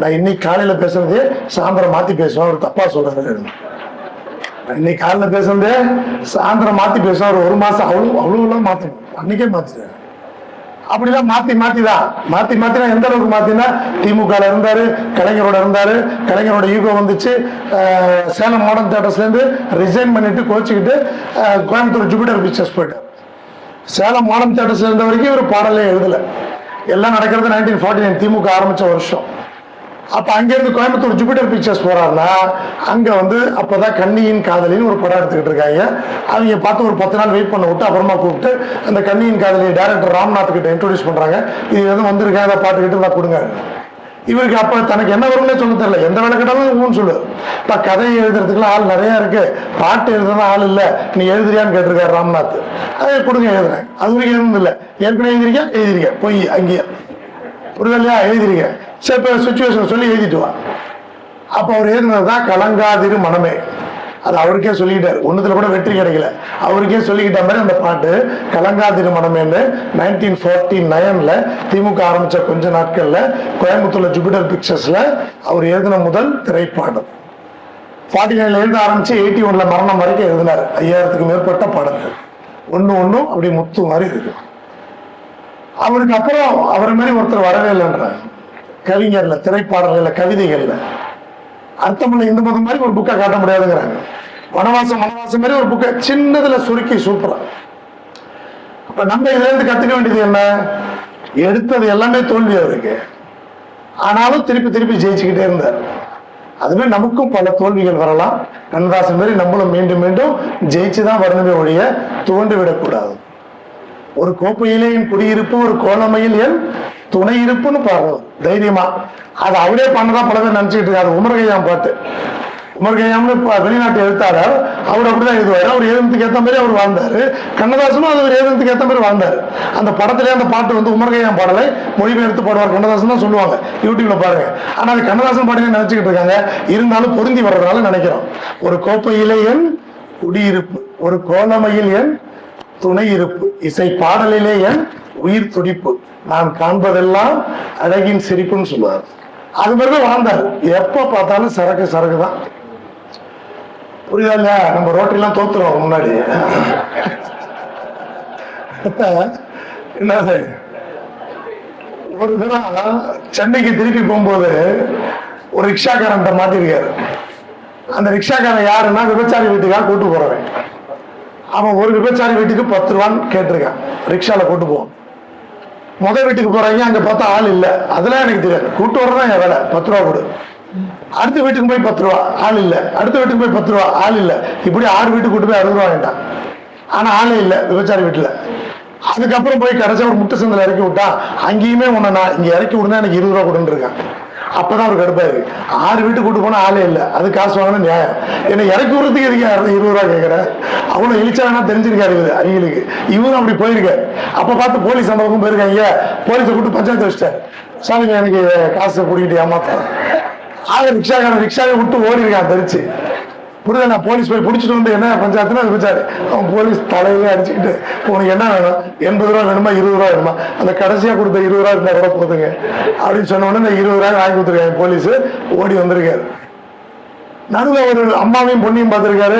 நான் இன்னைக்கு காலையில பேசுறதே சாயந்தரம் மாத்தி பேசுவேன், அவர் தப்பா சொல்றாரு. இன்னைக்கு காலையில பேசுறதே சாயந்தரம் மாத்தி பேசுவேன், ஒரு மாசம் அவ்வளவு மாத்தணும், அன்னைக்கே மாத்திட்டேன். அப்படிதான் மாத்தி எந்த அளவுக்கு மாத்தினா, திமுக இருந்தாரு, கலைஞரோட இருந்தாரு, கலைஞரோட ஈகோ வந்துச்சு. சேலம் மாடர்ன் தியேட்டர்ஸ்ல இருந்து ரிசைன் பண்ணிட்டு கோச்சிக்கிட்டு கோயம்புத்தூர் ஜூபிட்டர் பிக்சர்ஸ் போயிட்டார். சேலம் மாடர்ன் தியேட்டர்ஸ்ல இருந்த வரைக்கும் இவர் பாடலே எழுதல. எல்லாம் நடக்கிறது 1949, திமுக ஆரம்பிச்ச வருஷம். அப்ப அங்கிருந்து கோயம்புத்தூர் ஜூபிட்டர் பிக்சர்ஸ் போறாருன்னா, அங்க அப்பதான் கண்ணியின் காதலின்னு ஒரு படம் எடுத்துக்கிட்டு இருக்காங்க. அவங்க பார்த்து ஒரு 10 நாள் வெயிட் பண்ண விட்டு அப்புறமா கூப்பிட்டு அந்த கண்ணியின் காதலி டைரக்டர் ராம்நாத் கிட்ட இன்ட்ரோடியூஸ் பண்றாங்க. இது எதுவும் வந்திருக்கேன், அதை பாட்டுக்கிட்டு நான் கொடுங்க. இவருக்கு அப்ப தனக்கு என்ன வரும்னே சொல்ல தெரியல, எந்த வேலை கேட்டாலும் சொல்லுவார். இப்ப கதையை எழுதுறதுக்குலாம் ஆள் நிறைய இருக்கு, பாட்டு எழுதுறதும் ஆள் இல்ல, நீ எழுதுறியான்னு கேட்டிருக்காரு ராம்நாத். அதை கொடுங்க, எழுதுறேன். அது வரைக்கும் எழுதும் இல்லை, ஏற்கனவே எழுதிருக்கேன் போய் அங்கேயே புரிதலையா எழுதிருக்கேன். சரி, இப்ப சுச்சுவேஷன் சொல்லி எழுதிட்டு வா. அப்ப அவர் எழுதுனதுதான் கலங்காதிரு மனமே. அது அவருக்கே சொல்லிக்கிட்டாரு, ஒண்ணுத்துல கூட வெற்றி கிடைக்கல, அவருக்கே சொல்லிக்கிட்ட மாதிரி அந்த பாட்டு கலங்காதிரு மனமேன்னு 1949ல திமுக ஆரம்பிச்ச கொஞ்ச நாட்கள்ல கோயம்புத்தூர்ல ஜூபிட்டர் பிக்சர்ஸ்ல அவர் எழுதின முதல் திரைப்பாடம். 49ல எழுத ஆரம்பிச்சு 81ல மரணம் வரைக்கும் எழுதினார். 5000க்கும் மேற்பட்ட பாடல்கள், ஒண்ணும் அப்படி முத்து மாதிரி இருக்கு. அவருக்கு அப்புறம் அவர் மாதிரி ஒருத்தர் வரவே இல்லைன்றாங்க. கவிஞர்ல, திரைப்பாடல்கள்ல, கவிதைகள்ல அர்த்தமுள்ள இந்த மாதிரி ஒரு புக்கை காட்ட முடியாதுங்கிறாங்க. வனவாசம் மாதிரி ஒரு புக்கை சின்னதுல சுருக்கி சூப்பரா. அப்ப நம்ம இதுல இருந்து கத்துக்க வேண்டியது என்ன? எடுத்தது எல்லாமே தோல்வி அவருக்கு, ஆனாலும் திருப்பி ஜெயிச்சுக்கிட்டே இருந்தார். அதுவே நமக்கும் பல தோல்விகள் வரலாம். கண்ணதாசன் மாதிரி நம்மளும் மீண்டும் மீண்டும் ஜெயிச்சுதான் வரணுமே ஒழிய துவண்டு விடக்கூடாது. ஒரு கோப்பையிலே என் குடியிருப்பு, ஒரு கோலமையில் என் துணை இருப்புன்னு பாடுறோம் தைரியமா. அது அவரே பண்ணதான் பல பேர் நினைச்சுக்கிட்டு இருக்காரு. உமர் கய்யாம் பாட்டு. உமர் கய்யாம்னு வெளிநாட்டு எழுத்தாளர், அவர் அப்படிதான் எழுதுவாரு. அவர் எழுதுறதுக்கு ஏற்ற மாதிரி அவர் வாழ்ந்தாரு. கண்ணதாசனும் அது எழுதுறதுக்கு ஏற்ற மாதிரி வாழ்ந்தாரு. அந்த படத்திலே அந்த பாட்டு வந்து உமர் கய்யாம் பாடலை மொழிபெயர்த்து பாடுவார் கண்ணதாசன் தான் சொல்லுவாங்க, யூடியூப்ல பாருங்க. ஆனா அது கண்ணதாசன் பாடலே நினைச்சுக்கிட்டு இருக்காங்க. இருந்தாலும் பொருந்தி வர்றதுனால நினைக்கிறோம். ஒரு கோப்பையிலே என் குடியிருப்பு, ஒரு கோலமையில் என் துணை இருப்பு, இசை பாடலிலே என் உயிர் துடிப்பு, நான் காண்பதெல்லாம் அழகின் சிரிப்புன்னு சொல்லுவார். அது மாதிரிதான் வாழ்ந்தார். எப்ப பார்த்தாலும் சரக்கு தான். புரியுதா இல்லையா? நம்ம ரோட்டெல்லாம் தோத்துருவோம் முன்னாடி. என்னது, ஒரு தினம் சென்னைக்கு திருப்பி போகும்போது ஒரு ரிக்ஷாக்காரன் மாட்டிருக்காரு. அந்த ரிக்ஷாக்காரன் யாருன்னா விபச்சாரி வீட்டுக்காக கூட்டு போறவன். அவன் ஒரு விபச்சாரி வீட்டுக்கு 10 ரூபான்னு கேட்டிருக்கான். ரிக்ஷால கூட்டு போவான். முதல் வீட்டுக்கு போறாங்க, அங்க பார்த்தா ஆள் இல்லை. அதெல்லாம் எனக்கு தெரியாது. கூட்டு வரதான் என் வேலை. 10 ரூபா கொடு. அடுத்த வீட்டுக்கு போய் 10 ரூபா, ஆள் இல்லை. அடுத்த வீட்டுக்கு போய் 10 ரூபா, ஆள் இல்லை. இப்படி 6 வீட்டுக்கு கூட்டு போய் 60 ரூபா வேண்டாம். ஆனா ஆளே இல்லை விபச்சாரி வீட்டுல. அதுக்கப்புறம் போய் கடைசியா ஒரு முட்டை சந்தில இறக்கி விட்டா, அங்கேயுமே உன்னை நான் இங்க இறக்கி விடுனா எனக்கு 20 ரூபா கொடுன்னு இருக்கான். அப்பதான் அவர் கடுப்பா இருக்கு. 6 வீட்டுக்கு கூட்டு போனா ஆளே இல்லை, அது காசு வாங்கின நியாயம். என்னை இறக்கி விடுறதுக்கு எதுக்கு 20 ரூபா கேட்கிற? அவ்வளவு எழுச்சானா தெரிஞ்சிருக்காரு அவிகளுக்கு. இவரும் அப்படி போயிருக்காரு. அப்ப பார்த்து போலீஸ் அந்த பக்கம் போயிருக்காங்க. போலீஸை கூப்பிட்டு பஞ்சாயத்து வச்சிட்டாரு. சாமி எனக்கு காசை பிடிக்கிட்டு ஏமாத்தான். ஆக ரிக்ஷாவை விட்டு ஓடி இருக்கான் தெரிச்சு. புரியுதா? நான் போலீஸ் போய் பிடிச்சிட்டு வந்து என்ன பஞ்சாயத்துனா விபச்சாரு. அவன் போலீஸ் தலையிலே அடிச்சுக்கிட்டு, உனக்கு என்ன வேணும்? 80 ரூபா வேணுமா 20 ரூபா வேணுமா? அந்த கடைசியா கொடுத்த 20 ரூபா இருந்தா கூட போதுங்க அப்படின்னு சொன்ன உடனே இந்த 20 ரூபாய் வாங்கி கொடுத்துருக்காங்க. போலீஸ் ஓடி வந்திருக்காரு. நடுவில் ஒரு அம்மாவையும் பொண்ணையும் பார்த்திருக்காரு.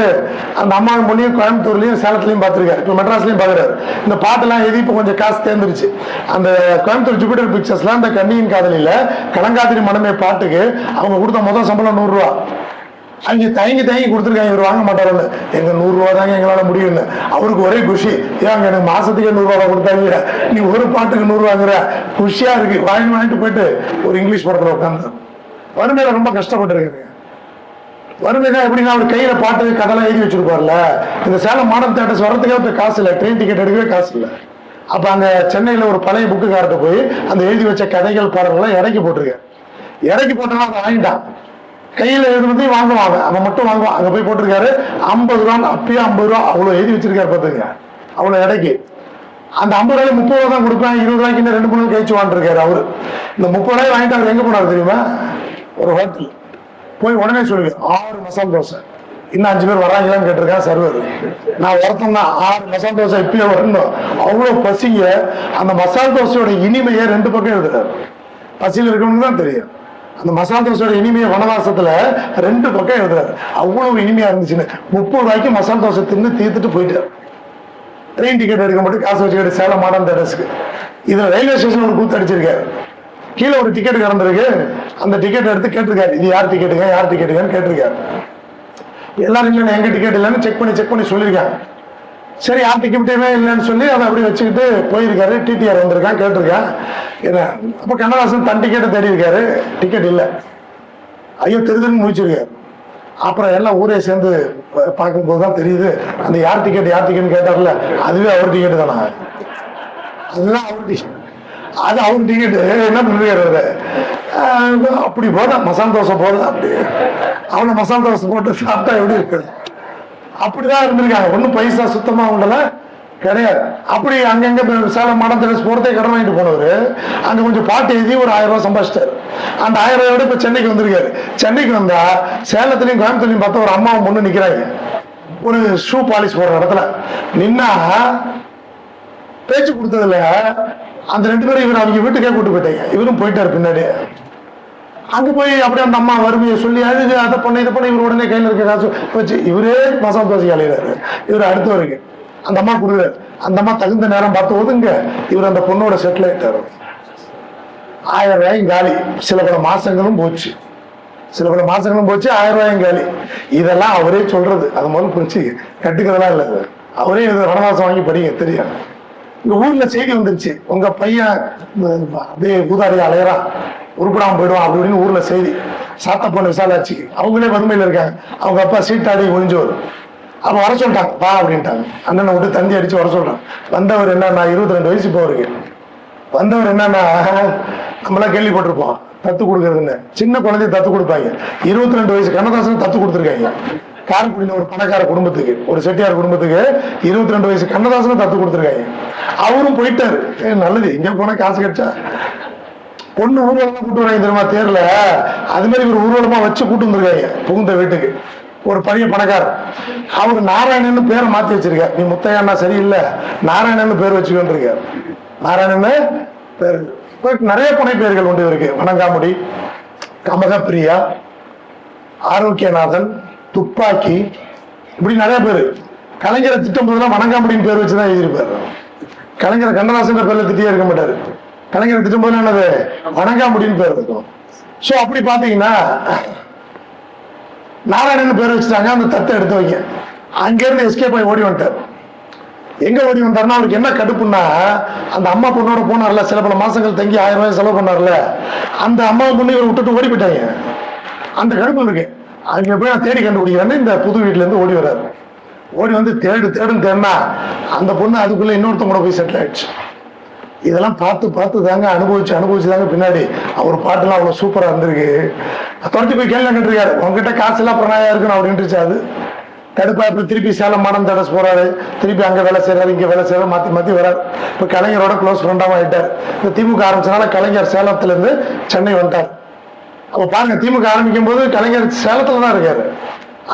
அந்த அம்மாவும் பொண்ணையும் கோயம்புத்தூர்லயும் சேலத்துலயும் பார்த்திருக்காரு. இப்ப மெட்ராஸ்லயும் பாக்குறாரு. இந்த பாட்டெல்லாம் எது இப்ப கொஞ்சம் காசு தேர்ந்துருச்சு. அந்த கோயம்புத்தூர் ஜூபிட்டர் பிக்சர்ஸ்ல அந்த கண்ணியின் காதலில கலங்காத்திரி மனமே பாட்டுக்கு அவங்க கொடுத்த முதல் சம்பளம் 100 ரூபா. அவங்க தயங்கி கொடுத்துருக்காங்க. இவர் வாங்க மாட்டாருன்னு. எங்க 100 ரூபா தாங்க எங்களால முடியும்னு. அவருக்கு ஒரே குஷி. ஏங்க எனக்கு மாசத்துக்கு 100 ரூபா கொடுத்தாங்க, நீ ஒரு பாட்டுக்கு 100 ரூபாங்கிற. குஷியா இருக்கு. வாங்கிட்டு போயிட்டு ஒரு இங்கிலீஷ் படத்துல உட்காந்து வறுமையில ரொம்ப கஷ்டப்பட்டு இருக்கு. வறுமைதான் எப்படின்னா அவர் கையில பாட்டு கதெல்லாம் எழுதி வச்சிருப்பார்ல. இந்த சேலம் மாடர்ன் தியேட்டர்ஸ் வர்றதுக்கே காசு இல்லை, ட்ரெயின் டிக்கெட் எடுக்கவே காசு இல்லை. அப்ப அங்க சென்னையில ஒரு பழைய புக்குக்கார்ட்ட போய் அந்த எழுதி வச்ச கதைகள் பாடல்கள்லாம் இறக்கி போட்டிருக்கேன். இறக்கி போட்டோம்னா அதை வாங்கிட்டான். கையில எழுதுனதையும் வாங்குவாங்க, அவன் மட்டும் வாங்குவான். அங்க போய் போட்டிருக்காரு 50 ரூபா. அப்பயே 50 ரூபா அவ்வளவு எழுதி வச்சிருக்காரு பாத்துங்க. அவ்வளவு இடைக்கு அந்த 50 ரூபாய் 30 ரூபா தான் கொடுப்பேன், 20 ரூபாய்க்கு இன்னும் 2 மூணு கழிச்சு வாங்கிருக்காரு அவரு. இந்த 30 ரூபாய் வாங்கிட்டு அவர் எங்க போனாரு தெரியுமா? ஒரு ஹோட்டல் போய் உடனே சொல்லுங்க 6 மசால் தோசை. இன்னும் 5 பேர் வராங்களான்னு கேட்டிருக்கேன் சர்வர். நான் ஒருத்தம் தான் 6 மசால் தோசை இப்பயே வரணும். அவ்வளவு பசிங்க. அந்த மசால் தோசையோட இனிமையை 2 பக்கம் எழுதுறாரு. பசியில் இருக்கணும்னு தான் தெரியும். அந்த மசால் தோசையோட இனிமையை வனவாசத்துல 2 பக்கம் எழுதுறாரு. அவ்வளவு இனிமையா இருந்துச்சுன்னு 30 ரூபாய்க்கு மசால் தோசை தின்னு தீர்த்துட்டு போயிட்டாரு. ட்ரெயின் டிக்கெட் எடுக்க மட்டும் காசு வச்சுக்கிட்டு சேலம் மாடர்ன் தியேட்டர்ஸ்க்கு. இதுல ரயில்வே ஸ்டேஷன் ஒரு கூத்து அடிச்சிருக்காரு. கீழே ஒரு டிக்கெட் கிடந்திருக்கு. அந்த டிக்கெட் எடுத்து கேட்டிருக்காரு, இது யார் டிக்கெட்டுங்கன்னு கேட்டிருக்காரு. எல்லாரும் இல்லைன்னு எங்க டிக்கெட் இல்லைன்னு செக் பண்ணி சொல்லியிருக்காங்க. சரி யார் டிக்கெட்டுமே இல்லைன்னு சொல்லி அதை அப்படி வச்சுக்கிட்டு போயிருக்காரு. டிடிஆர் வந்திருக்கான், கேட்டிருக்கான். ஏன்னா அப்ப கண்ணதாசன் தன் டிக்கெட்டை தேடி இருக்காரு. டிக்கெட் இல்லை. ஐயோ தெரிதுன்னு முடிச்சிருக்காரு. அப்புறம் எல்லாம் ஊரே சேர்ந்து பார்க்கும்போது தான் தெரியுது, அந்த யார் டிக்கெட்னு கேட்டார்ல, அதுவே அவர் டிக்கெட் தானே. அதுதான் அவர் டிக்கெட். அது அவர் டிக்கெட். என்ன பண்ணிருக்காரு? அப்படி போதா மசால் தோசை போதா அப்படி அவனை மசால் தோசை போட்டு சாப்பிட்டா எப்படி இருக்கு? அப்படிதான் இருந்திருக்காங்க. ஒன்னும் பைசா சுத்தமா உண்டல கிடையாது. அப்படி அங்கங்க சேலம் மாடர்ன் தியேட்டர்ஸ் போறதே கடன் வாங்கிட்டு போனவரு அங்க கொஞ்சம் பாட்டு எழுதி ஒரு 1000 ரூபாய் சம்பாதிச்சிட்டாரு. அந்த 1000 ரூபாயோட இப்ப சென்னைக்கு வந்திருக்காரு. சென்னைக்கு வந்தா சேலத்திலையும் கோயம்புத்தூர்லையும் பார்த்தா ஒரு அம்மாவும் பொண்ணு நிக்கிறாங்க. ஒரு ஷூ பாலிஷ் போடுற இடத்துல நின்னா பேச்சு கொடுத்ததுல அந்த 2 பேரும் இவர் அவங்க வீட்டுக்கே கூட்டு போயிட்டாங்க. இவரும் போயிட்டாரு பின்னாடி. அங்க போய் அப்படியே அந்த அம்மா வறுமையை சொல்லி அழுது அதை பண்ண இதை பண்ண இவர் உடனே கையில் இருக்க காசு வச்சு இவரே மசால் தோசை அலையிறாரு. இவர் அடுத்தவருக்கு அந்த அம்மா கொடுக்குறாரு. அந்த அம்மா தகுந்த நேரம் பார்த்து ஒதுங்க இவர் அந்த பொண்ணோட செட்டில் ஆயிட்டாரு. 1000 ரூபாயும் காலி. சில பல மாசங்களும் போச்சு. சில பல மாசங்களும் போச்சு, 1000 ரூபாயும் காலி. இதெல்லாம் அவரே சொல்றது, அது முதல்ல புரிச்சு கட்டுக்கிறதெல்லாம் இல்லை. அவரே இது வனவாசம் வாங்கி படிக்க தெரியும். இந்த ஊர்ல செய்தி வந்துருச்சு, உங்க பையன் அப்படியே பூதாரியா அலையறான், உருப்படாம போயிடுவான் அப்படி இப்படின்னு ஊர்ல செய்தி. சாத்தப்பண்ண விசாலாச்சு, அவங்களே வறுமையில இருக்காங்க. அவங்க அப்பா சீட்டாடி ஒழிஞ்சவர். அப்ப வர சொல்லிட்டாங்க, வா அப்படின்ட்டாங்க. அண்ணனை விட்டு தந்தி அடிச்சு வர சொல்றான். வந்தவர் என்னன்னா 22 வயசு இப்போ அவருக்கு. வந்தவர் என்னன்னா, நம்மளாம் கேள்விப்பட்டிருப்போம் தத்து கொடுக்கறதுன்னு. சின்ன குழந்தைய தத்து கொடுப்பாங்க. 22 வயசு கண்ணதாசன் தத்து கொடுத்துருக்காங்க. காரைக்குடியில ஒரு பணக்கார குடும்பத்துக்கு, ஒரு செட்டியார் குடும்பத்துக்கு 22 வயசு கண்ணதாசனும் தத்து கொடுத்துருக்காங்க. அவரும் போயிட்டாரு. நல்லது, இங்க போனா காசு கிடைச்சா பொண்ணு ஊர்வலமா கூட்டு வராங்க தெரியுமா தேர்ல, அது மாதிரி ஒரு ஊர்வலமா வச்சு கூட்டு வந்திருக்காங்க புகுந்த வீட்டுக்கு. ஒரு பழைய பணக்காரர், அவர் நாராயணன்னு பேரை மாத்தி வச்சிருக்கார். நீ முத்தையாண்ணா சரியில்லை, நாராயணன்னு பேர் வச்சுக்கிட்டு இருக்கார். நாராயணன்னு பேர். நிறைய புனை பெயர்கள் உண்டு இவருக்கு. வணங்காமுடி, கமகப்பிரியா, ஆரோக்கியநாதன், துப்பாக்கி, இப்படி நிறைய பேரு. கலைஞரை திட்டம் போதெல்லாம் வணங்காமுடின்னு பேர் வச்சுதான் எழுதியிருப்பாரு. கலைஞரை கண்ணதாசன் பேர்ல திட்டியே இருக்க மாட்டாரு. கலைஞரை திட்டம் போது என்னது, வணங்காமுடின்னு பேர் இருக்கும். சோ அப்படி பாத்தீங்கன்னா நாராயணன் பேர் வச்சுட்டாங்க. அந்த தத்தை எடுத்து வைக்க அங்க இருந்து எஸ்கேப் ஆகி ஓடி வந்துட்டார். எங்க ஓடி வந்தாருன்னா, அவருக்கு என்ன கடுப்புன்னா, அந்த அம்மா பொண்ணோட போனார்ல, சில பல மாசங்கள் தங்கி 1000 ரூபாய் செலவு பண்ணார்ல, அந்த அம்மா பொண்ணு இவர் விட்டுட்டு ஓடி போயிட்டாங்க. அந்த கடுப்பு இருக்கு. அங்க போய் நான் தேடி கண்டுபிடிக்கிறேன்னு இந்த புது வீட்டுல இருந்து ஓடி வர்றாரு. ஓடி வந்து தேடுன்னு தேடினா அந்த பொண்ணு அதுக்குள்ள இன்னொருத்தவங்க கூட போய் செட்டில் ஆயிடுச்சு. இதெல்லாம் பார்த்து தாங்க அனுபவிச்சு தாங்க பின்னாடி அவர் பாட்டுலாம் அவ்வளவு சூப்பரா இருந்திருக்கு. தொடர்ச்சி போய் கேள்வி கேட்டிருக்காரு, உங்ககிட்ட காசு எல்லாம் பிரணாயா இருக்கணும் அப்படின்ட்டு. அது கடுப்பா இப்ப திருப்பி சேலம் மாடம் தடஸ் போறாரு, திருப்பி அங்க வேலை செய்யறாரு, இங்க வேலை செய்யறாரு, மாத்தி வர்றாரு. இப்ப கலைஞரோட க்ளோஸ் ஃப்ரெண்டாவும் ஆயிட்டார். இந்த திமுக ஆரம்பிச்சனால கலைஞர் சேலத்துல இருந்து சென்னை வந்துட்டார். அப்ப பாருங்க, திமுக ஆரம்பிக்கும் போது கலைஞர் சேலத்துல தான் இருக்காரு.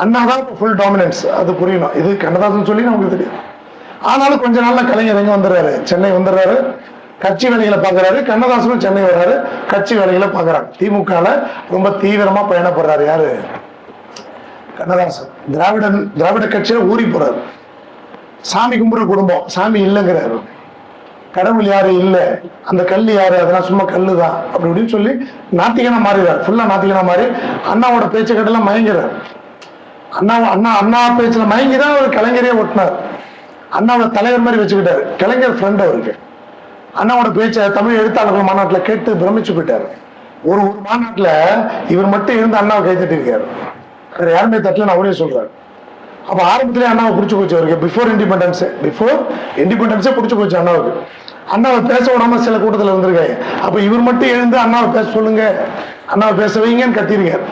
அண்ணாதான் ஃபுல் டாமினன்ஸ், அது புரியணும். இது கண்ணதாசன் சொல்லி நமக்கு தெரியும். ஆனாலும் கொஞ்ச நாள்ல கலைஞர் எங்க வந்துடுறாரு, சென்னை வந்துடுறாரு. கட்சி வேலைகளை பாக்குறாரு. கண்ணதாசனும் சென்னை வர்றாரு, கட்சி வேலைகளை பாக்குறாங்க. திமுகல ரொம்ப தீவிரமா பயணப்படுறாரு. யாரு? கண்ணதாசன். திராவிட கட்சியில ஊறி போறாரு. சாமி கும்பிடுற குடும்பம், சாமி இல்லைங்கிறாரு. கடவுள் யாரு இல்ல, அந்த கல்லு யாரு, அதெல்லாம் சும்மா கல்லுதான் அப்படி இப்படின்னு சொல்லி நாத்திகனா மாறிடுறாரு. ஃபுல்லா நாத்திகனா மாறி அண்ணாவோட பேச்சை கட்டெல்லாம் மயங்கிறார். அண்ணா பேச்சுல மயங்கிதான் அவர் கலைஞரே ஒட்டினார். அண்ணாவோட தலைவர் மாதிரி வச்சுக்கிட்டாரு. கலைஞர் ஃப்ரெண்ட் அவருக்கு. அண்ணாவோட பேச்சை தமிழ் எழுத்தாளர்கள் மாநாட்டுல கேட்டு பிரமிச்சு போயிட்டாரு. ஒரு மாநாட்டுல இவர் மட்டும் இருந்து அண்ணாவை கைத்தட்டி இருக்காரு, வேற யாருமே தட்டலன்னு அவரே சொல்றாரு. அப்ப ஆரம்பத்திலே அண்ணாவை பிடிச்சு போச்சு அவருக்கு. பிஃபோர் இண்டிபெண்டன்ஸே பிடிச்சு போச்சு அண்ணாவுக்கு. அண்ணாவை பேச விடாம சில கூட்டத்தில் இருந்திருக்காங்க. அப்ப இவர் மட்டும் எழுந்து அண்ணாவை பேச சொல்லுங்க, அண்ணாவை பேச வைங்கன்னு கத்திருக்காரு.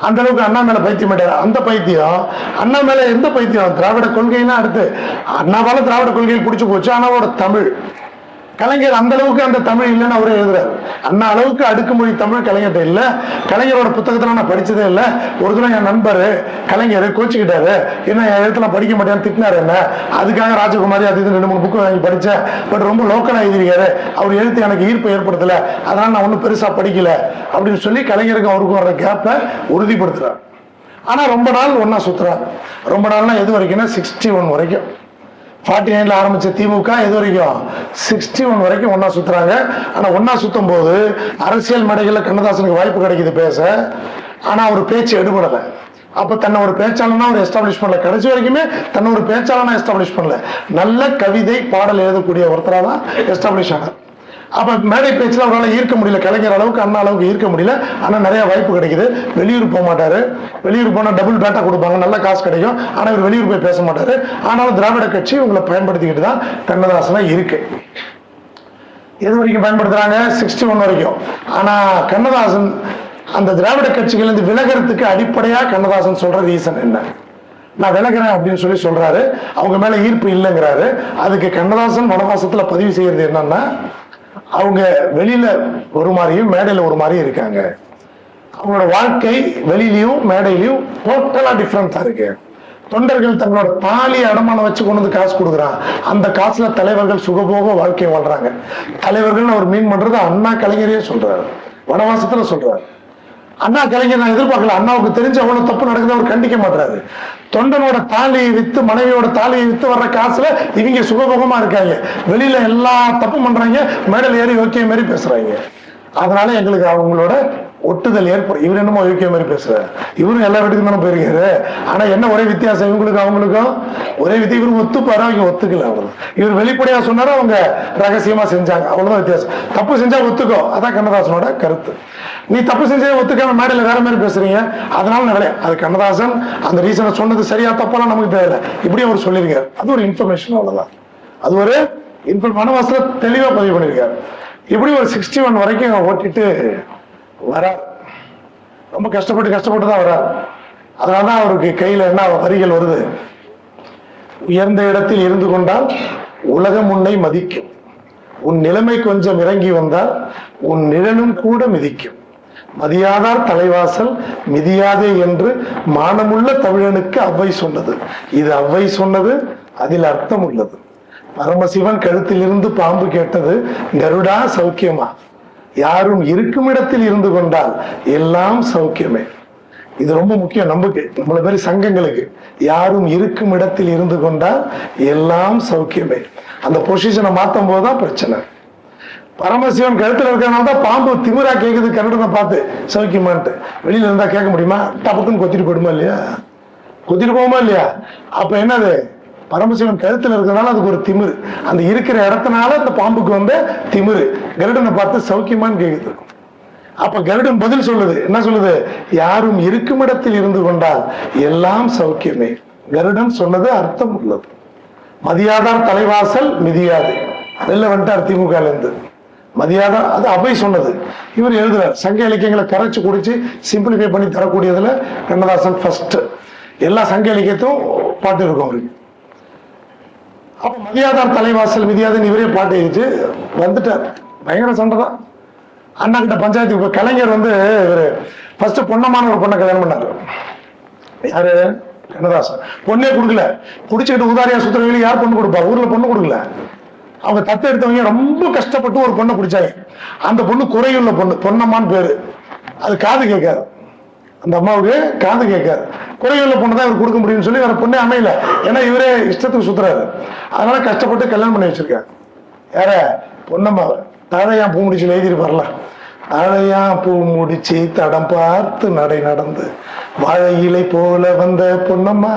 அந்த அளவுக்கு அண்ணா மேல பைத்தியம் மாட்டாரு. அந்த பைத்தியம் அண்ணா மேல எந்த பைத்தியம், திராவிட கொள்கைன்னா அடுத்து அண்ணாவால திராவிட கொள்கையில் பிடிச்சு போச்சு. அண்ணாவோட தமிழ், கலைஞர் அந்த அளவுக்கு அந்த தமிழ் இல்லைன்னு அவரே எழுதுறாரு. அண்ணா அளவுக்கு அடுக்குமொழி தமிழ் கலைஞர்கிட்ட இல்ல. கலைஞரோட புத்தகத்துல நான் படிச்சதே இல்லை. ஒரு தடவை என் நண்பர் கலைஞர் கோச்சுக்கிட்டாரு, என்ன என் எழுத்துல படிக்க மாட்டேன்னு திட்டினாரு. என்ன அதுக்காக ராஜகுமாரி அது 2-3 புக்கு வாங்கி படிச்சேன். பட் ரொம்ப லோக்கலா எழுதிருக்காரு, அவர் எழுத்து எனக்கு ஈர்ப்பு ஏற்படுத்தல, அதனால நான் ஒன்றும் பெருசா படிக்கல அப்படின்னு சொல்லி கலைஞருக்கும் அவருக்கும் வர்ற கேப்பை உறுதிப்படுத்துறாரு. ஆனா ரொம்ப நாள் ஒன்னா சுத்துறாரு. ரொம்ப நாள்னா எது வரைக்கும்னா 61 வரைக்கும். 49ல ஆரம்பிச்ச திமுக எது வரைக்கும் 61 வரைக்கும் ஒன்னா சுத்துறாங்க. ஆனா ஒன்னா சுத்தும் போது அரசியல் மேடைகள்ல கண்ணதாசனுக்கு வாய்ப்பு கிடைக்குது பேச. ஆனா அவர் பேச்சு எடுபடல. அப்ப தன்னை ஒரு பேச்சாளனா அவர் எஸ்டாப்ளிஷ் பண்ணல. கடைசி வரைக்குமே தன்னை ஒரு பேச்சாளனா எஸ்டாப்ளிஷ் பண்ணல. நல்ல கவிதை பாடல் எழுதக்கூடிய ஒருத்தரா தான் எஸ்டாப்ளிஷ் ஆனார். அப்ப மேடை பேச்சுல அவரால் ஈர்க்க முடியல, கலைஞர் அளவுக்கு அண்ணா அளவுக்கு ஈர்க்க முடியல. ஆனா நிறைய வாய்ப்பு கிடைக்குது. வெளியூர் போக மாட்டாரு. வெளியூர் போனா டபுள் பேட்டா கொடுப்பாங்க, நல்ல காசு கிடைக்கும். ஆனா இவர் வெளியூர் போய் பேச மாட்டாரு. ஆனாலும் திராவிட கட்சி உங்களை பயன்படுத்திக்கிட்டு தான் கண்ணதாசனா இருக்கு. எது வரைக்கும் பயன்படுத்துறாங்க? 61 வரைக்கும். ஆனா கண்ணதாசன் அந்த திராவிட கட்சிகள் இருந்து விலகிறதுக்கு அடிப்படையா கண்ணதாசன் சொல்ற ரீசன் என்ன? நான் விலகிறேன் அப்படின்னு சொல்லி சொல்றாரு. அவங்க மேல ஈர்ப்பு இல்லைங்கிறாரு. அதுக்கு கண்ணதாசன் வனவாசத்துல பதிவு செய்யறது என்னன்னா, அவங்க வெளியில ஒரு மாதிரியும் மேடையில ஒரு மாதிரியும் இருக்காங்க. அவங்களோட வாழ்க்கை வெளியிலையும் மேடையிலையும் டோட்டலா டிஃப்ரெண்டா இருக்கு. தொண்டர்கள் தங்களோட தாலி அடமானம் வச்சு கொண்டு வந்து காசு கொடுக்குறான். அந்த காசுல தலைவர்கள் சுகபோக வாழ்க்கையை வாழ்றாங்க. தலைவர்கள் அவர் மீன் பண்றது அண்ணா கலைஞரையே சொல்றாரு, வனவாசத்துல சொல்றாரு. அண்ணா கலைஞர் நான் எதிர்பார்க்கல. அண்ணாவுக்கு தெரிஞ்ச அவ்வளவு தப்பு நடக்குது, அவர் கண்டிக்க மாட்டாரு. தொண்டனோட தாலியை வித்து, மனைவியோட தாலியை வித்து வர்ற காசுல இவங்க சுகபோகமா இருக்காங்க. வெளியில எல்லா தப்பு பண்றாங்க, மேடல் ஏறி ஓகே மாதிரி பேசுறாங்க. அதனால எங்களுக்கு அவங்களோட ஒட்டுதல் ஏற்படும். இவர் என்னமோ யோக்கிய மாதிரி பேசுறாரு, இவரும் எல்லா வீட்டுக்கும் தானே போயிருக்காரு. ஆனா என்ன ஒரே வித்தியாசம், இவங்களுக்கும் அவங்களுக்கும் ஒரே வித்தியம். இவரு ஒத்துப்பாரு, அவங்க ஒத்துக்கல, அவ்வளவுதான். இவர் வெளிப்படையா சொன்னாரு, அவங்க ரகசியமா செஞ்சாங்க, அவ்வளவுதான் வித்தியாசம். தப்பு செஞ்சா ஒத்துக்கோ, அதான் கண்ணதாசனோட கருத்து. நீ தப்பு செஞ்சே ஒத்துக்காம மேடையில வேற மாதிரி பேசுறீங்க, அதனால நிறைய அது கண்ணதாசன் அந்த ரீசனை சொன்னது சரியா தப்பெல்லாம் நமக்கு தெரியல, இப்படியே அவர் சொல்லியிருக்காரு. அது ஒரு இன்ஃபர்மேஷன், அவ்வளவுதான். அது ஒரு மனவாசல தெளிவா பதிவு பண்ணியிருக்காரு. இப்படி ஒரு 61 வரைக்கும் ஓட்டிட்டு வர ரொம்ப கஷ்டப்பட்டு தான் வர்றார். அதனாலதான் அவருக்கு கையில என்ன வரிகள் வருது, உயர்ந்த இடத்தில் இருந்து கொண்டால் உலகம் உன்னை மதிக்கும், உன் நிலைமை கொஞ்சம் இறங்கி வந்தால் உன் நிழலும் கூட மிதிக்கும், மதியாதார் தலைவாசல் மிதியாதே என்று மானமுள்ள தமிழனுக்கு அவ்வை சொன்னது. இது அவ்வை சொன்னது, அதில் அர்த்தம் உள்ளது. பரமசிவன் கழுத்திலிருந்து பாம்பு கேட்டது, கருடா சௌக்கியமா, யாரும் இருக்கும் இடத்தில் இருந்து கொண்டால் எல்லாம் சௌக்கியமே. இது ரொம்ப முக்கியம் நமக்கு, நம்மள மாதிரி சங்கங்களுக்கு. யாரும் இருக்கும் இடத்தில் இருந்து கொண்டால் எல்லாம் சௌக்கியமே. அந்த பொசிஷனை மாற்றும் போதுதான் பிரச்சனை. பரமசிவன் கழுத்துல இருக்கிறனால தான் பாம்பு திமிரா கேக்குது கருடனை பார்த்து சௌக்கியமான்ட்டு. வெளியில இருந்தா கேட்க முடியுமா? டப்புக்குன்னு கொத்திட்டு போயிடுமா இல்லையா? கொத்திட்டு போகுமா இல்லையா? அப்ப என்னது, பரமசிவன் கழுத்துல இருக்கிறனால அதுக்கு ஒரு திமிரு, அந்த இருக்கிற இடத்தினால அந்த பாம்புக்கு வந்து திமிரு. கருடனை பார்த்து சௌக்கியமான்னு கேக்குது. அப்ப கருடன் பதில் சொல்லுது, என்ன சொல்லுது, யாரும் இருக்கும் இடத்தில் இருந்து கொண்டால் எல்லாம் சௌக்கியமே. கருடன் சொன்னது அர்த்தம் உள்ளது. மதியாதார் தலைவாசல் மிதியாது, வெளில வந்துட்டார் திமுக இருந்து. மதியாதார் அது அவை சொன்னது, இவர் எழுதுறார். சங்க இலக்கியங்களை கரைச்சு குடிச்சு சிம்பிளிஃபை பண்ணி தரக்கூடியதுல கண்ணதாசன் ஃபர்ஸ்ட். எல்லா சங்க இலக்கியத்தும் பாட்டு இருக்கும் அவருக்கு. அப்ப மதியாதார் தலைவாசல் மிதியாதுன்னு இவரே பாட்டு எழுதிட்டு வந்துட்டார். பயங்கர சண்டை தான். அண்ணா கிட்ட பஞ்சாயத்து கலைஞர் வந்து இவரு ஃபர்ஸ்ட் பொன்னமான ஒரு பொண்ணை கல்யாணம் பண்ணாரு. யாரு? கண்ணதாசன். பொண்ணே கொடுக்கல, குடிச்சுக்கிட்டு உதாரியா சுத்துறவங்க யார் பொண்ணு கொடுப்பா? ஊர்ல பொண்ணு கொடுக்கல. அவங்க தத்து எடுத்தவங்க ரொம்ப கஷ்டப்பட்டு ஒரு பொண்ணை பிடிச்சாங்க. அந்த பொண்ணு குறையுள்ள பொண்ணு, பொன்னம்மான்னு பேரு. அது காது கேட்காது, அந்த அம்மாவுக்கு காது கேட்காது. குறையுள்ள பொண்ணு தான் இவர் கொடுக்க முடியும்னு சொல்லி வேற பொண்ணே அமையல. ஏன்னா இவரே இஷ்டத்துக்கு சுத்துறாரு. அதனால கஷ்டப்பட்டு கல்யாணம் பண்ணி வச்சிருக்காரு. யார? பொன்னம்மாவை. தாழையா பூ முடிச்சு எழுதிருப்பார்ல, அழையா பூ முடிச்சு தடம் பார்த்து நடை நடந்து வாழை இலை போல வந்த பொன்னம்மா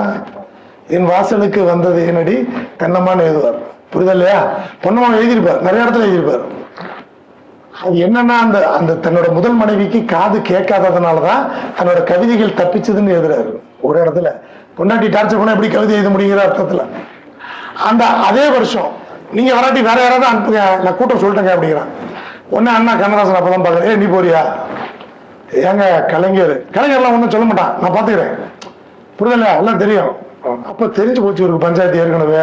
என் வாசலுக்கு வந்தது என்னடி கண்ணம்மான்னு எழுதுவார். புரியுதா இல்லையா? பொன்னம்மா எழுதியிருப்பார், நிறைய இடத்துல எழுதியிருப்பார். அது என்னன்னா அந்த அந்த தன்னோட முதல் மனைவிக்கு காது கேட்காததுனாலதான் தன்னோட கவிதைகள் தப்பிச்சதுன்னு எழுதுறாரு. ஒரு இடத்துல பொன்னாட்டி டார்ச்சர் பண்ண எப்படி கவிதை எழுத முடியுங்கிற அர்த்தத்துல. அந்த அதே வருஷம் நீங்க வராட்டி வேற யாராவது அனுப்புங்க, நான் கூட்டம் சொல்லிட்டேங்க அப்படிங்கிறான். ஒன்னு அண்ணா கண்ணதாசன் அப்பதான் பாக்குறேன், நீ போறியா? ஏங்க கலைஞர்லாம் ஒன்றும் சொல்ல மாட்டான், நான் பாத்துக்கிறேன். புரிதல, எல்லாம் தெரியும். அப்ப தெரிஞ்சு போச்சு இவருக்கு பஞ்சாயத்து ஏற்கனவே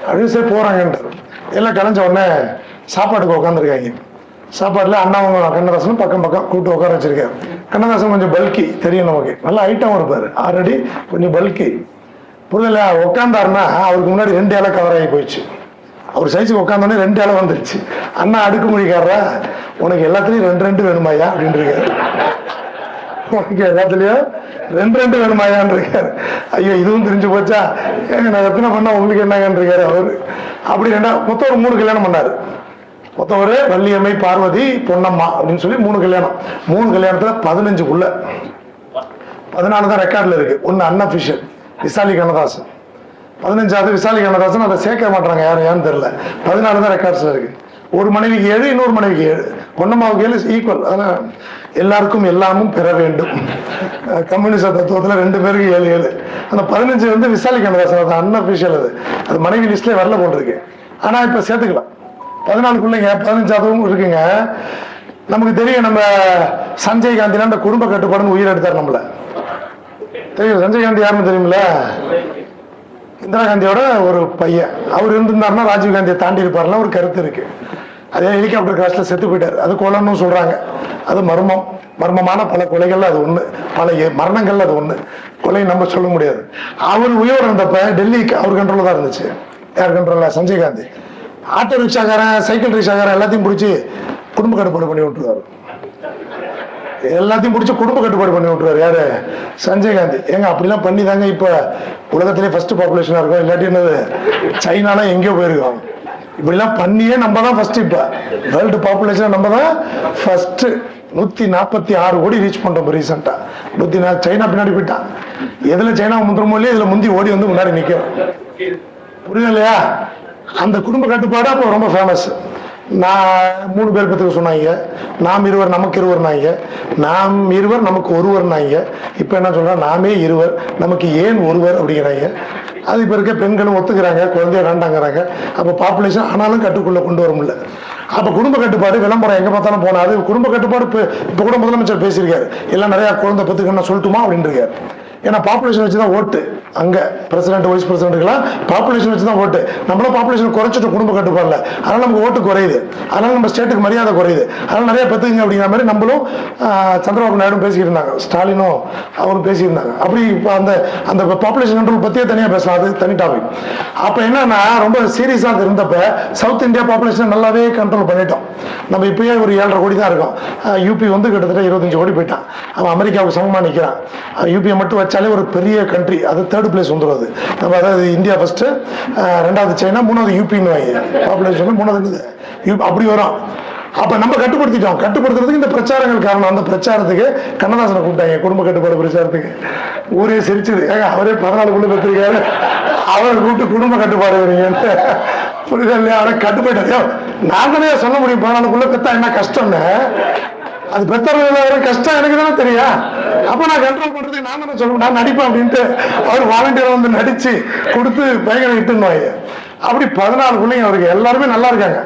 அப்படின்னு சரி போறாங்கன்ட்டு எல்லாம் கலைஞ்ச உடனே சாப்பாட்டுக்கு உட்காந்துருக்காங்க. சாப்பாடுல அண்ணாவும் கண்ணதாசனும் பக்கம் கூப்பிட்டு உட்கார வச்சிருக்காரு. கண்ணதாசன் கொஞ்சம் பல்கி தெரியும் நமக்கு, நல்லா ஐட்டம் இருப்பாரு, ஆல்ரெடி கொஞ்சம் பல்கி. புரிதல, உட்காந்தாருன்னா அவருக்கு முன்னாடி 2 இலை கவர் ஆகி போயிடுச்சு. அவர் சைஸுக்கு உட்காந்தோடனே 2 இலை வந்துருச்சு. அண்ணா அடுக்குமொழிக்காரரா, உனக்கு எல்லாத்துலயும் 2 வேணுமாயா அப்படின்னு இருக்காரு. உனக்கு எல்லாத்துலயும் 2 வேணுமாயான்னு இருக்காரு. ஐயோ இதுவும் தெரிஞ்சு போச்சா, ஏங்க நான் எத்தனை பண்ணா உங்களுக்கு என்னங்கன்னு இருக்காரு அவரு. அப்படி மொத்தம் ஒரு 3 கல்யாணம் பண்ணாரு. மொத்தம் ஒரு வள்ளியம்மை, பார்வதி, பொன்னம்மா அப்படின்னு சொல்லி 3 கல்யாணம். 3 கல்யாணத்துல 15 14 தான் ரெக்கார்ட்ல இருக்கு. ஒன்னு அன்அபிஷியல் விசாலி கண்ணதாசன், 15வது விசாலி கண்ணதாசன். அதை சேர்க்க மாட்டாங்க யாரும், ஏன்னு தெரியல. 14 தான் ரெக்கார்ட்ஸ்ல இருக்கு. ஒரு மனைவிக்கு 7, இன்னொரு மனைவிக்கு 7, பொன்னம்மாவுக்கு 7 ஈக்குவல். அதனால எல்லாருக்கும் எல்லாமும் பெற வேண்டும். கம்யூனிஸ்ட் தத்துவத்துல 2 பேருக்கு 7. அந்த 15 வந்து விசாலி கண்ணதாசன், அது அன்அபிஷியல். அது மனைவி லிஸ்ட்ல வரல போட்டிருக்கு. ஆனா இப்ப சேர்த்துக்கலாம். 14 15ஆவதும் இருக்குங்க. நமக்கு தெரியும், நம்ம சஞ்சய் காந்தினா அந்த குடும்ப கட்டுப்பாடுன்னு உயிர் எடுத்தார் நம்மள. தெரியும் சஞ்சய் காந்தி யாருன்னு தெரியுமில்ல? இந்திரா காந்தியோட ஒரு பையன். அவர் இருந்திருந்தாருன்னா ராஜீவ் காந்தியை தாண்டி இருப்பாருலாம் ஒரு கருத்து இருக்கு. அதே ஹெலிகாப்டர் கிராஷ்ல செத்து போயிட்டாரு. அது கொலைன்னு சொல்றாங்க. அது மர்மமான பல கொலைகள்ல அது ஒண்ணு, பல மரணங்கள்ல அது ஒண்ணு. கொலை நம்ம சொல்ல முடியாது. அவர் உயிரோடு இருந்தப்ப டெல்லி அவர் கண்ட்ரோல்ல தான் இருந்துச்சு. யார் கண்ட்ரோல்ல? சஞ்சய் காந்தி. ஆட்டோ ரிக்ஷாக்காரன், சைக்கிள் ரிக்ஷாக்காரன் எல்லாத்தையும் பிடிச்சி குடும்ப கட்டுப்பாடு பண்ணி விட்டுருவாரு. எல்லாத்தையும் பிடிச்சி குடும்ப கட்டுப்பாடு பண்ணி விட்டுருவாரு. யாரு? சஞ்சய் காந்தி. ஏங்க அப்படிலாம் பண்ணி தாங்க இப்ப உலகத்திலே ஃபர்ஸ்ட் பாப்புலேஷனா இருக்கும். இல்லாட்டி என்னது, சைனால எங்கேயோ போயிருக்கோம். இப்படிலாம் பண்ணியே நம்ம தான் ஃபர்ஸ்ட். இப்ப வேர்ல்டு பாப்புலேஷன் நம்ம தான் ஃபர்ஸ்ட். 146 கோடி ரீச் பண்றோம் ரீசெண்டா. சைனா பின்னாடி போயிட்டான். எதுல சைனா முந்திரமோ இல்லையா, இதுல முந்தி ஓடி வந்து முன்னாடி நிக்கிறோம். புரியுது இல்லையா? அந்த குடும்ப கட்டுப்பாடு அப்போ ரொம்ப ஃபேமஸ். நான் 3 பேர் பத்துக்கு சொன்னாங்க, நாம் இருவர் நமக்கு இருவர்னாங்க, நாம் இருவர் நமக்கு ஒருவர்னாங்க. இப்ப என்ன சொல்றா, நாமே இருவர் நமக்கு ஏன் ஒருவர் அப்படிங்கிறாங்க. அது இப்ப இருக்க பெண்களும் ஒத்துக்கிறாங்க, குழந்தைய வேண்டாங்கிறாங்க. அப்ப பாப்புலேஷன் ஆனாலும் கட்டுக்குள்ள கொண்டு வர முடியல. அப்ப குடும்ப கட்டுப்பாடு விளம்பரம் எங்க பார்த்தாலும் போனா அது குடும்ப கட்டுப்பாடு. இப்ப கூட முதலமைச்சர் பேசியிருக்காரு, எல்லாம் நிறைய குழந்தை பத்துக்குன்னு சொல்லட்டுமா அப்படின்னு இருக்காரு. ஏன்னா பாப்புலேஷன் வச்சுதான் ஓட்டு. அங்க பிரசிடென்ட் வைஸ் பிரசிடென்ட்லாம் பாப்புலேஷன் வச்சுதான் ஓட்டு. நம்மளும் பாப்புலேஷன் குறைச்சிட்டு குடும்ப கட்டுப்பாடுல, அதனால நமக்கு ஓட்டு குறையுது, அதனால நம்ம ஸ்டேட்டுக்கு மரியாதை குறையுது, அதனால நிறைய பெத்துக்குங்க அப்படிங்கிற மாதிரி நம்மளும் சந்திரபாபு நாயுடு பேசிக்கிட்டு இருந்தாங்க, ஸ்டாலினும் அவரும் பேசியிருந்தாங்க. அப்படி அந்த அந்த பாப்புலேஷன் கண்ட்ரோல் பத்தியே தனியா பேசலாம், அது தனி டாபிக். அப்ப என்னன்னா ரொம்ப சீரியஸா இருந்தப்ப சவுத் இந்தியா பாப்புலேஷன் நல்லாவே கண்ட்ரோல் பண்ணிட்டோம். நம்ம இப்பயே ஒரு 7.5 கோடி தான் இருக்கோம். யூபி வந்து கிட்டத்தட்ட 25 கோடி போயிட்டான். அவன் அமெரிக்காவுக்கு சமமா நிற்கிறான். யூபியை மட்டும் வச்சாலே ஒரு பெரிய கண்ட்ரி, அது 3rd பிளேஸ் வந்துடுது. நம்ம அதாவது இந்தியா ஃபர்ஸ்ட், 2வது சைனா, 3வது யூபின்னு வாங்க பாப்புலேஷன், 3வது அப்படி வரும். அப்ப நம்ம கட்டுப்படுத்திட்டோம். கட்டுப்படுத்துறதுக்கு இந்த பிரச்சாரங்கள் காரணம். அந்த பிரச்சாரத்துக்கு கண்ணதாசனை கூப்பிட்டாங்க, குடும்ப கட்டுப்பாடு பிரச்சாரத்துக்கு. ஊரே சிரிச்சது, அவரே 14 புள்ளி பெற்றிருக்காரு, அவரை கூப்பிட்டு குடும்ப கட்டுப்பாடு வரீங்கன்னு. புரியுதா இல்லையா? அவரை கட்டுப்பாடு நான் தானே சொல்ல முடியும், 14 புள்ள பெத்தா என்ன கஷ்டம்னு. அது பெத்தவங்க கஷ்டம் எனக்கு தானே தெரியும். அப்ப நான் கண்ட்ரோல் பண்றதுக்கு நான் தானே சொல்லுவேன், நான் நடிப்பேன் அப்படின்ட்டு அவர் வாலண்டியர் வந்து நடிச்சு கொடுத்து பயங்கர இட்டுன்னு. அப்படி 14 பிள்ளைங்க அவருக்கு, எல்லாருமே நல்லா இருக்காங்க.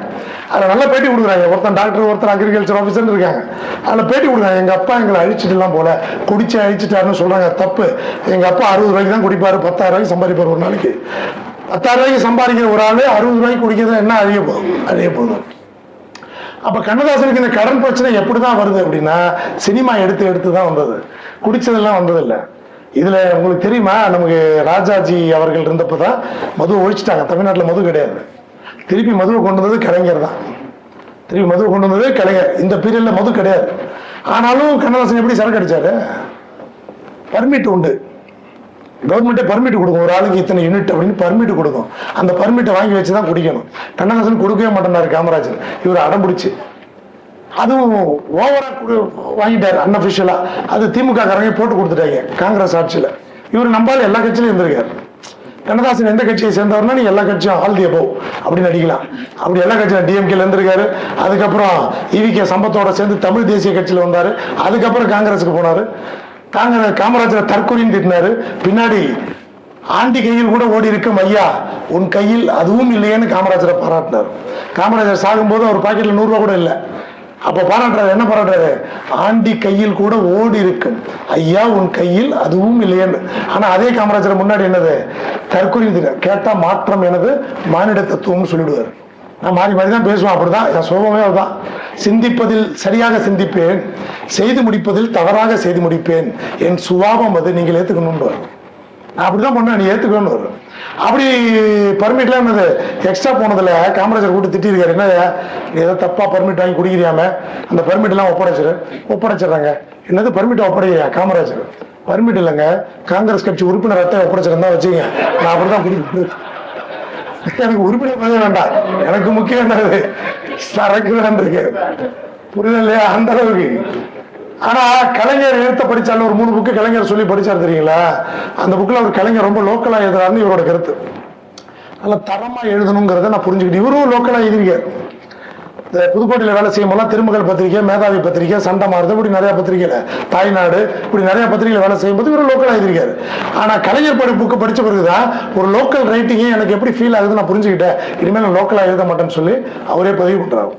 அதில் நல்லா பேட்டி கொடுக்குறாங்க. ஒருத்தன் டாக்டர், ஒருத்தர் அக்ரிகல்ச்சர் ஆஃபீஸர் இருக்காங்க. அதில் பேட்டி கொடுக்குறாங்க, எங்கள் அப்பா எங்களை அழிச்சிட்டுலாம் போல, குடிச்சு அழிச்சிட்டாருன்னு சொல்றாங்க. தப்பு. எங்கள் அப்பா 60 ரூபாய்க்கு தான் குடிப்பாரு, 10,000 ரூபாய்க்கு சம்பாதிப்பார் ஒரு நாளைக்கு. 10,000 ரூபாய்க்கு சம்பாதிக்கிற ஒரு ஆளு 60 ரூபாய்க்கு குடிக்கிறது என்ன அழிய போதும். அப்ப கண்ணதாசனுக்கு இந்த கடன் பிரச்சனை எப்படிதான் வருது அப்படின்னா, சினிமா எடுத்து தான் வந்தது, குடிச்சதெல்லாம் வந்ததில்லை. இதுல உங்களுக்கு தெரியுமா, நமக்கு ராஜாஜி அவர்கள் இருந்தப்பதான் மதுவை ஒழிச்சிட்டாங்க. தமிழ்நாட்டில் மது கிடையாது. திருப்பி மதுவை கொண்டு வந்தது கலைஞர் தான். இந்த பீரியட்ல மது கிடையாது. ஆனாலும் கண்ணதாசன் எப்படி சரக்கு அடிச்சாரு? பர்மிட் உண்டு, கவர்மெண்ட்டே பர்மிட் கொடுக்கும், ஒரு ஆளுக்கு இத்தனை யூனிட் அப்படின்னு பர்மிட் கொடுக்கும். அந்த பர்மிட்டை வாங்கி வச்சுதான் குடிக்கணும். கண்ணதாசன் கொடுக்கவே மாட்டேன்னாரு காமராஜர். இவர் அடம்பிடிச்சு அதுவும் ஓவரா வாங்கிட்டாரு அன்அபிஷியலா. அது திமுக காரங்க போட்டு கொடுத்துட்டாங்க காங்கிரஸ் ஆட்சியில. இவர் நம்பால எல்லா கட்சியிலும் இருந்திருக்காரு. கண்ணதாசன் எந்த கட்சியை சேர்ந்தவர்னா நீ எல்லா கட்சியும் ஆல் தி அபவ் அப்படின்னு அடிக்கலாம். அப்படி எல்லா கட்சியும் டிஎம்கேல இருந்திருக்காரு. அதுக்கப்புறம் இவிகே சம்பத்தோட சேர்ந்து தமிழ் தேசிய கட்சியில வந்தாரு. அதுக்கப்புறம் காங்கிரஸுக்கு போனாரு. காமராஜரை தற்கொலைன்னு திட்டினாரு. பின்னாடி ஆண்டி கையில் கூட ஓடி இருக்கும் ஐயா, உன் கையில் அதுவும் இல்லையேன்னு காமராஜரை பாராட்டினார். காமராஜர் சாகும்போது அவர் பாக்கெட்ல 100 ரூபா கூட இல்லை. அப்ப பாராட்டுறாரு, என்ன பாராட்டுறாரு? ஆண்டி கையில் கூட ஓடி இருக்கும் ஐயா, உன் கையில் அதுவும் இல்லையேன்னு. ஆனா அதே காமராஜர் முன்னாடி என்னது? தற்கொலை கேட்டா மாற்றம் எனது மானிட தத்துவம்னு சொல்லிடுவார். நான் மாறி மாறி தான் பேசுவேன். அப்படிதான் என் சோகமே அதுதான். சிந்திப்பதில் சரியாக சிந்திப்பேன், செய்து முடிப்பதில் தவறாக செய்து முடிப்பேன், என் சுபாவம் அது, நீங்கள் ஏத்துக்கணும்னு வரும். நான் அப்படிதான் பண்ணேன், நீ ஏத்துக்கணும்னு வரும். அப்படி பர்மிட்லாம் என்னது எக்ஸ்ட்ரா போனதுல காமராஜர் கூட்டு திட்டிருக்காரு. என்ன ஏதோ தப்பா பர்மிட் வாங்கி குடிக்கிறியாம, அந்த பர்மிட் எல்லாம் ஒப்படைச்சிடுறாங்க. என்னது பர்மிட் ஒப்படைக்கிறியா? காமராஜர் பர்மிட் இல்லைங்க, காங்கிரஸ் கட்சி உறுப்பினர் அட்டை ஒப்படைச்சிருந்தா வச்சுங்க, நான் அப்படிதான் குடிக்கிறேன். எனக்கு உறுப்பினர் பதவி வேண்டாம், எனக்கு முக்கியம் என்னது சரக்கு தான் இருக்கு. புரியுது இல்லையா? அந்த அளவுக்கு. ஆனா கலைஞர் எழுத்த படிச்சாலும் ஒரு 3 புக்கு கலைஞர் சொல்லி படிச்சாரு தெரியுங்களா? அந்த புக்ல ஒரு கலைஞர் ரொம்ப லோக்கலா எழுதுறாருன்னு இவரோட கருத்து. நல்ல தரமா எழுதணுங்கிறத நான் புரிஞ்சுக்கிட்டு இவரும் லோக்கலா எழுதிருக்காரு. புதுக்கோட்டையில வேலை செய்யும் போது திருமகள் பத்திரிகை, மேதாவி பத்திரிகை, சண்டை மாறுது, இப்படி நிறைய பத்திரிகையில, தாய்நாடு, இப்படி நிறைய பத்திரிகையில வேலை செய்யும் போது இவரும் லோக்கலா எழுதிருக்காரு. ஆனா கலைஞர் புக்கு படிச்ச பிறகுதான் ஒரு லோக்கல் ரைட்டிங்கே எனக்கு எப்படி ஃபீல் ஆகுது நான் புரிஞ்சுக்கிட்டேன். இனிமேல் நான் லோக்கலா எழுத மாட்டேன்னு சொல்லி அவரே பதிவு பண்றாரு.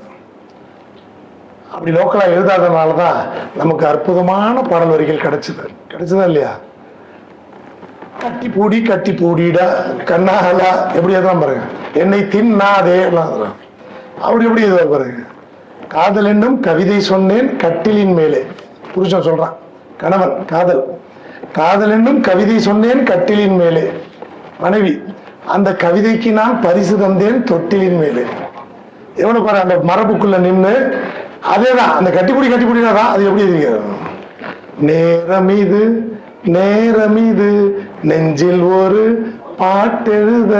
அப்படி லோக்கலா எழுதாதனாலதான் நமக்கு அற்புதமான பாடல் வரிகள் கிடைச்சதா இல்லையா? கட்டி பூடிடா கண்ணாலா எப்படி எதுலாம் பாருங்க, என்னை தின்னாதே அப்படி எப்படி எதுவார் பாருங்க. காதல் என்னும் கவிதை சொன்னேன் கட்டிலின் மேலே, புருஷன் சொல்றான் கணவன், காதல் என்னும் கவிதை சொன்னேன் கட்டிலின் மேலே. மனைவி, அந்த கவிதைக்கு நான் பரிசு தந்தேன் தொட்டிலின் மேலே. எவ்வளவு பாரு அந்த மரபுக்குள்ள நின்று அதேதான் அந்த கட்டிப்புடிதான். அது எப்படி இருக்கிறது? நேரம் இது நெஞ்சில் ஒரு பாட்டெழுத,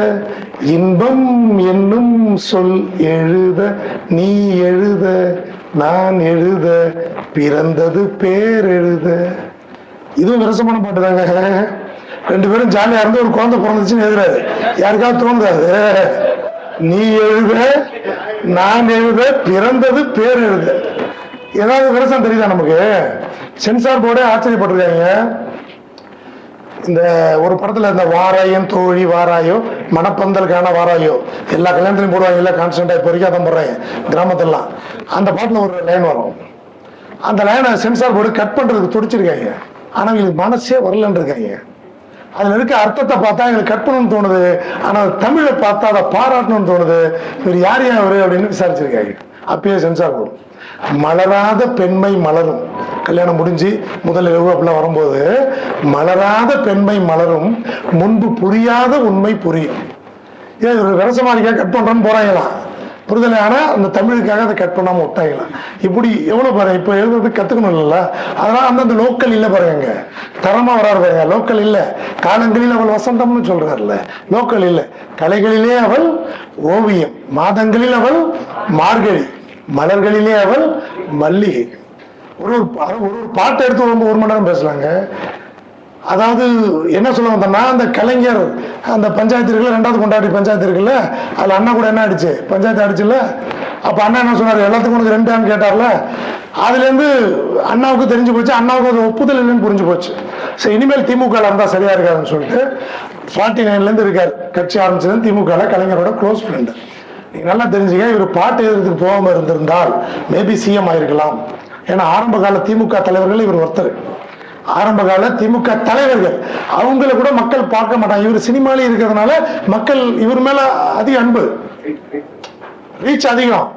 இன்பம் என்னும் சொல் எழுத, நீ எழுத நான் எழுத பிறந்தது பேர் எழுத. இதுவும் விரசமான பாட்டு தாங்க. ரெண்டு பேரும் ஜாலியா இருந்து ஒரு குழந்தை பிறந்துச்சுன்னு எழுதுறாரு. யாருக்காவது தோணுதாது? நீ எழுத நான் எழுத பிறந்தது பேர் எழுத. ஏதாவது விரசம் தெரியுதா நமக்கு? சென்சார் போர்டே ஆச்சரியப்பட்டிருக்காங்க. இந்த ஒரு படத்துல இந்த வாராயம் தோழி வாராயோ மணப்பந்தலுக்கான வாராயோ எல்லா கல்யாணத்திலையும் போடுவாங்க, இல்ல கான்ஸ்டன்டா இப்ப வரைக்கும் அதான் போடுறாங்க கிராமத்திலாம். அந்த பாட்டுல ஒரு லைன் வரும். அந்த லைனை சென்சார் போர்டு கட் பண்றதுக்கு துடிச்சிருக்காங்க. ஆனா எங்களுக்கு மனசே வரலன்னு இருக்காங்க. அதுல இருக்க அர்த்தத்தை பார்த்தா எங்களுக்கு கட் பண்ணணும்னு தோணுது. ஆனா தமிழை பார்த்தா அதை பாராட்டணும்னு தோணுது. இவர் யார் அவரு அப்படின்னு விசாரிச்சிருக்காங்க. அப்பயே சென்சார் போர்டு மலராத பெண்மை மலரும், கல்யாணம் முடிஞ்சு முதல் இரவு அப்படிலாம் வரும்போது மலராத பெண்மை மலரும் முன்பு புரியாத உண்மை புரியும். ஏன் ஒரு விரசமாரிக்கா கட் பண்றோன்னு போறாங்களாம். புரிதலை. ஆனா அந்த தமிழுக்காக அதை கட் பண்ணாம விட்டாங்களாம். இப்படி எவ்வளவு பாருங்க. இப்ப எழுதுறது கத்துக்கணும் இல்லைல்ல, அதனால அந்தந்த லோக்கல் இல்ல பாருங்க, தரமா வராது பாருங்க. லோக்கல் இல்ல. காலங்களில் அவள் வசந்தம்னு சொல்றாருல்ல, லோக்கல் இல்ல. கலைகளிலே அவள் ஓவியம், மாதங்களில் அவள் மார்கழி, மலர்களிலே அவள் மல்லிகை. ஒரு பாட்டை எடுத்து ஒரு மணி நேரம் பேசலாங்க. அதாவது என்ன சொல்ல வந்தோம்னா, அந்த கலைஞர் அந்த பஞ்சாயத்து இருக்குல்ல, 2வது கொண்டாடி பஞ்சாயத்து இருக்குல்ல, அதுல அண்ணா கூட என்ன ஆயிடுச்சு, பஞ்சாயத்து ஆயிடுச்சுல்ல. அப்ப அண்ணா என்ன சொன்னாரு, எல்லாத்துக்கும் உனக்கு 2 கேட்டார்ல. அதுல இருந்து அண்ணாவுக்கு தெரிஞ்சு போச்சு, அண்ணாவுக்கு அது ஒப்புதல் இல்லைன்னு புரிஞ்சு போச்சு. சரி, இனிமேல் திமுக இருந்தா சரியா இருக்காதுன்னு சொல்லிட்டு 49ல இருந்து இருக்காரு. கட்சி ஆரம்பிச்சது திமுக கலைஞரோட க்ளோஸ் ஃப்ரெண்டு. நீங்க நல்லா தெரிஞ்சுக்க, இவர் பாட்டு எழுதுறதுக்கு போகாம இருந்திருந்தால் மேபி சிஎம் ஆயிருக்கலாம். ஏன்னா ஆரம்ப கால திமுக தலைவர்கள் இவர் ஒருத்தர். ஆரம்ப கால திமுக தலைவர்கள் அவங்கள கூட மக்கள் பார்க்க மாட்டாங்க. இவர் சினிமாலே இருக்கிறதுனால மக்கள் இவர் மேல அதிக அன்பு, ரீச் அதிகம்.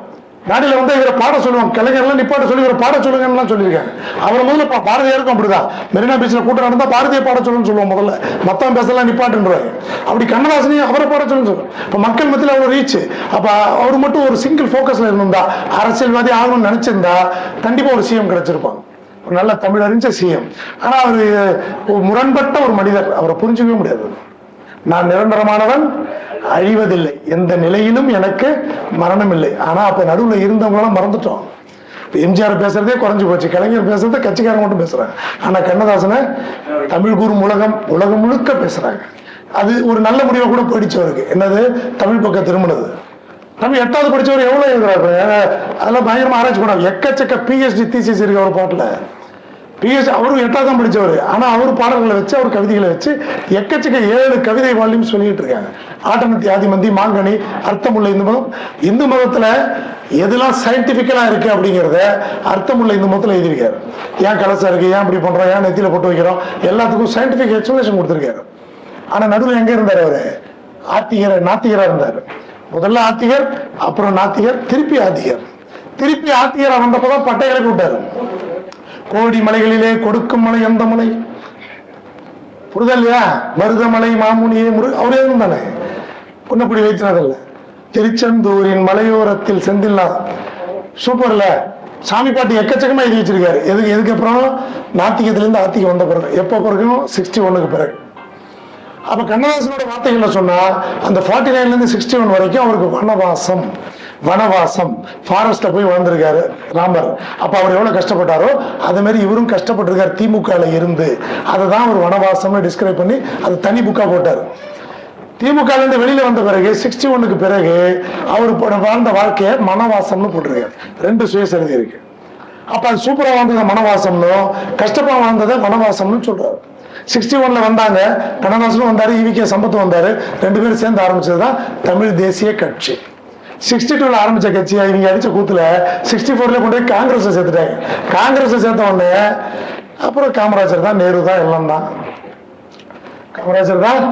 நாடில வந்து இவரை பாட சொல்லுவாங்க, கலைஞர்லாம் நிப்பாட்ட சொல்லி இவரை பாட சொல்லுங்கன்னு சொல்லியிருக்காங்க. அவரை முதல்ல பாரதியாருக்கும் அப்படிதான். மெரினா பீச்ல கூட்டம் நடந்தா பாரதியை பாட சொல்லுன்னு சொல்லுவோம் முதல்ல, மத்தவன் பேசலாம் நிப்பாட்டுன்றாரு. அப்படி கண்ணதாசனையும் அவரை பாட சொல்லுன்னு சொல்லுவோம். இப்ப மக்கள் மத்தியில் அவ்வளவு ரீச். அப்ப அவர் மட்டும் ஒரு சிங்கிள் போக்கஸ்ல இருந்திருந்தா, அரசியல்வாதி ஆகணும்னு நினைச்சிருந்தா கண்டிப்பா ஒரு சிஎம் கிடைச்சிருப்பாங்க, ஒரு நல்ல தமிழ் அறிஞ்ச சிஎம். ஆனா அவரு முரண்பட்ட ஒரு மனிதர், அவரை புரிஞ்சுக்கவே முடியாது. நான் நிரந்தரமானவன், அழிவதில்லை, எந்த நிலையிலும் எனக்கு மரணம் இல்லை. ஆனா அப்ப நடுவில் இருந்தவங்களாம் மறந்துட்டோம். எம்ஜிஆர் பேசுறதே குறைஞ்சு போச்சு, கலைஞர் பேசுறதே கட்சிக்காரங்க மட்டும் பேசுறாங்க. ஆனா கண்ணதாசனை தமிழ் கூறும் உலகம் முழுக்க பேசுறாங்க. அது ஒரு நல்ல முடிவை கூட போயிடுச்சவருக்கு. என்னது, தமிழ் பக்கம் திரும்பினது. நம்ம 8வது படிச்சவர் எவ்வளவு எழுதுறாரு, அதெல்லாம் பயங்கரமா ஆராய்ச்சி பண்ணாங்க. எக்கச்சக்க பிஹெச்டி தீசிஸ் இருக்கு அவர் பாட்டுல. பிஎஸ் அவரும் 8வது தான் படிச்சவர். ஆனா அவர் பாடல்களை வச்சு, அவர் கவிதைகளை வச்சு எக்கச்சக்க 7 கவிதை வால்யூம் சொல்லிட்டு இருக்காங்க. ஆட்டனத்தி ஆதிமந்தி, மாங்கனி, அர்த்தமுள்ள இந்து மதம். இந்து மதத்துல எதெல்லாம் சயின்டிபிக்கலா இருக்கு அப்படிங்கிறத அர்த்தமுள்ள இந்து மதத்துல எழுதியிருக்காரு. ஏன் கலசா இருக்கு, ஏன் இப்படி பண்றோம், ஏன் நெத்தியில போட்டு வைக்கிறோம், எல்லாத்துக்கும் சயின்டிபிக் எக்ஸ்பிளேஷன் கொடுத்திருக்காரு. ஆனா நடுவில் எங்க இருந்தாரு அவரு, நாத்திகரா இருந்தாரு. முதல்ல ஆத்திகர், அப்புறம் நாத்திகர், திருப்பி ஆத்திகர். திருப்பி ஆத்திகரா வந்தப்பதான் பட்டைகளை விட்டாரு. கோடி மலைகளிலே கொடுக்கும் மலை எந்த மலை, புரிதல்லையா, மருதமலை மாமுனியே அவரே தானே, பொன்னப்படி வைத்தினதில்ல. திருச்செந்தூரின் மலையோரத்தில் செந்தில்லா, சூப்பர்ல. சாமி பாட்டு எக்கச்சக்கமா எழுதி வச்சிருக்காரு. எதுக்கு அப்புறம் நாத்திகத்திலிருந்து ஆத்திகம் வந்த பிறகு, எப்ப பிறகும் 61க்கு பிறகு. அப்ப கண்ணதாசனோட வார்த்தைகள்ல சொன்னா, அந்த 49ல இருந்து 61 வரைக்கும் அவருக்கு வனவாசம் ஃபாரஸ்ட்ல போய் வாழ்ந்திருக்காரு ராமர். அப்ப அவர் எவ்வளவு கஷ்டப்பட்டாரோ அதே மாதிரி இவரும் கஷ்டப்பட்டிருக்காரு திமுகல இருந்து. அதுதான் அவர் வனவாசம்னு டிஸ்கிரைப் பண்ணி அது தனி புக்கா போட்டார். திமுக இருந்து வெளியில வந்த பிறகு 61க்கு பிறகு அவர் வாழ்ந்த வாழ்க்கைய மனவாசம்னு போட்டிருக்காரு. 2 சுயசரிதை இருக்கு. அப்ப அது சூப்பரா வாழ்ந்தத மனவாசம்னு, கஷ்டப்பா வாழ்ந்ததை வனவாசம்னு சொல்றாரு. 61ல வந்தாங்க, கண்ணதாசனும் வந்தாரு, ஈவிகே சம்பத் வந்தாரு. 2 பேரும் சேர்ந்து ஆரம்பிச்சதுதான் தமிழ் தேசிய கட்சி. 62ல ஆரம்பிச்ச கட்சி இவங்க அடிச்ச கூத்துல 64ல கொண்டு போய் காங்கிரஸ் சேர்த்துட்டாங்க. காங்கிரஸ் சேர்த்த உடனே அப்புறம் காமராஜர் தான், நேரு தான், எல்லாம் தான். காமராஜர் தான்,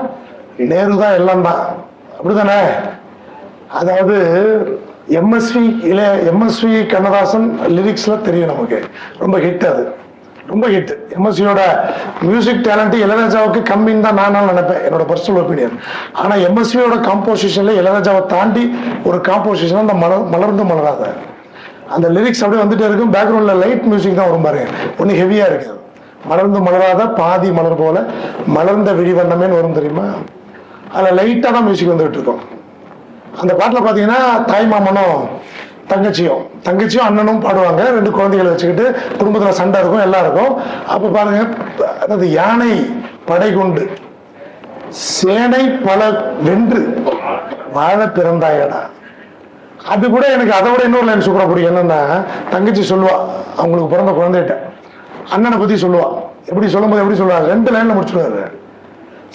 நேரு தான், எல்லாம் தான். அப்படித்தானே? அதாவது எம்எஸ்வி கண்ணதாசன் லிரிக்ஸ்ல தெரியும் நமக்கு, ரொம்ப ஹிட். அது ரொம்ப ஹிட். எம்எஸ்வியோட மியூசிக் டேலண்ட் இளையராஜாவுக்கு கம்மின்னு தான் நான் நினைப்பேன், என்னோட பர்சனல் ஒப்பீனியன். ஆனா எம்எஸ்வியோட காம்போசிஷன்ல இளையராஜாவை தாண்டி ஒரு காம்போசிஷன் அந்த மலர்ந்து மலராத அந்த லிரிக்ஸ் அப்படியே வந்துட்டே இருக்கும். பேக்ரவுண்ட்ல லைட் மியூசிக் தான் வரும் பாருங்க, ஒண்ணு ஹெவியா இருக்கு. மலர்ந்து மலராத பாதி மலர் போல மலர்ந்த விழிவண்ணமேன்னு வரும் தெரியுமா, அதுல லைட்டா தான் மியூசிக் வந்துட்டு இருக்கும். அந்த பாட்டுல பாத்தீங்கன்னா தாய் மாமனும் தங்கச்சியும் அண்ணனும் பாடுவாங்க. 2 குழந்தைகளை வச்சுக்கிட்டு குடும்பத்துல சண்டை இருக்கும், எல்லாம் இருக்கும். அப்ப பாருங்க, அதாவது யானை படை கொண்டு சேனை பல வென்று வாழ பிறந்தாயடா. அது கூட எனக்கு அதை விட இன்னொரு லைன் சூப்பரா பிடிக்கும். என்னன்னா, தங்கச்சி சொல்லுவா அவங்களுக்கு பிறந்த குழந்தைகிட்ட அண்ணனை பத்தி சொல்லுவா. எப்படி சொல்லும்போது எப்படி சொல்லுவாங்க, 2 லைன்ல முடிச்சுடுவாரு.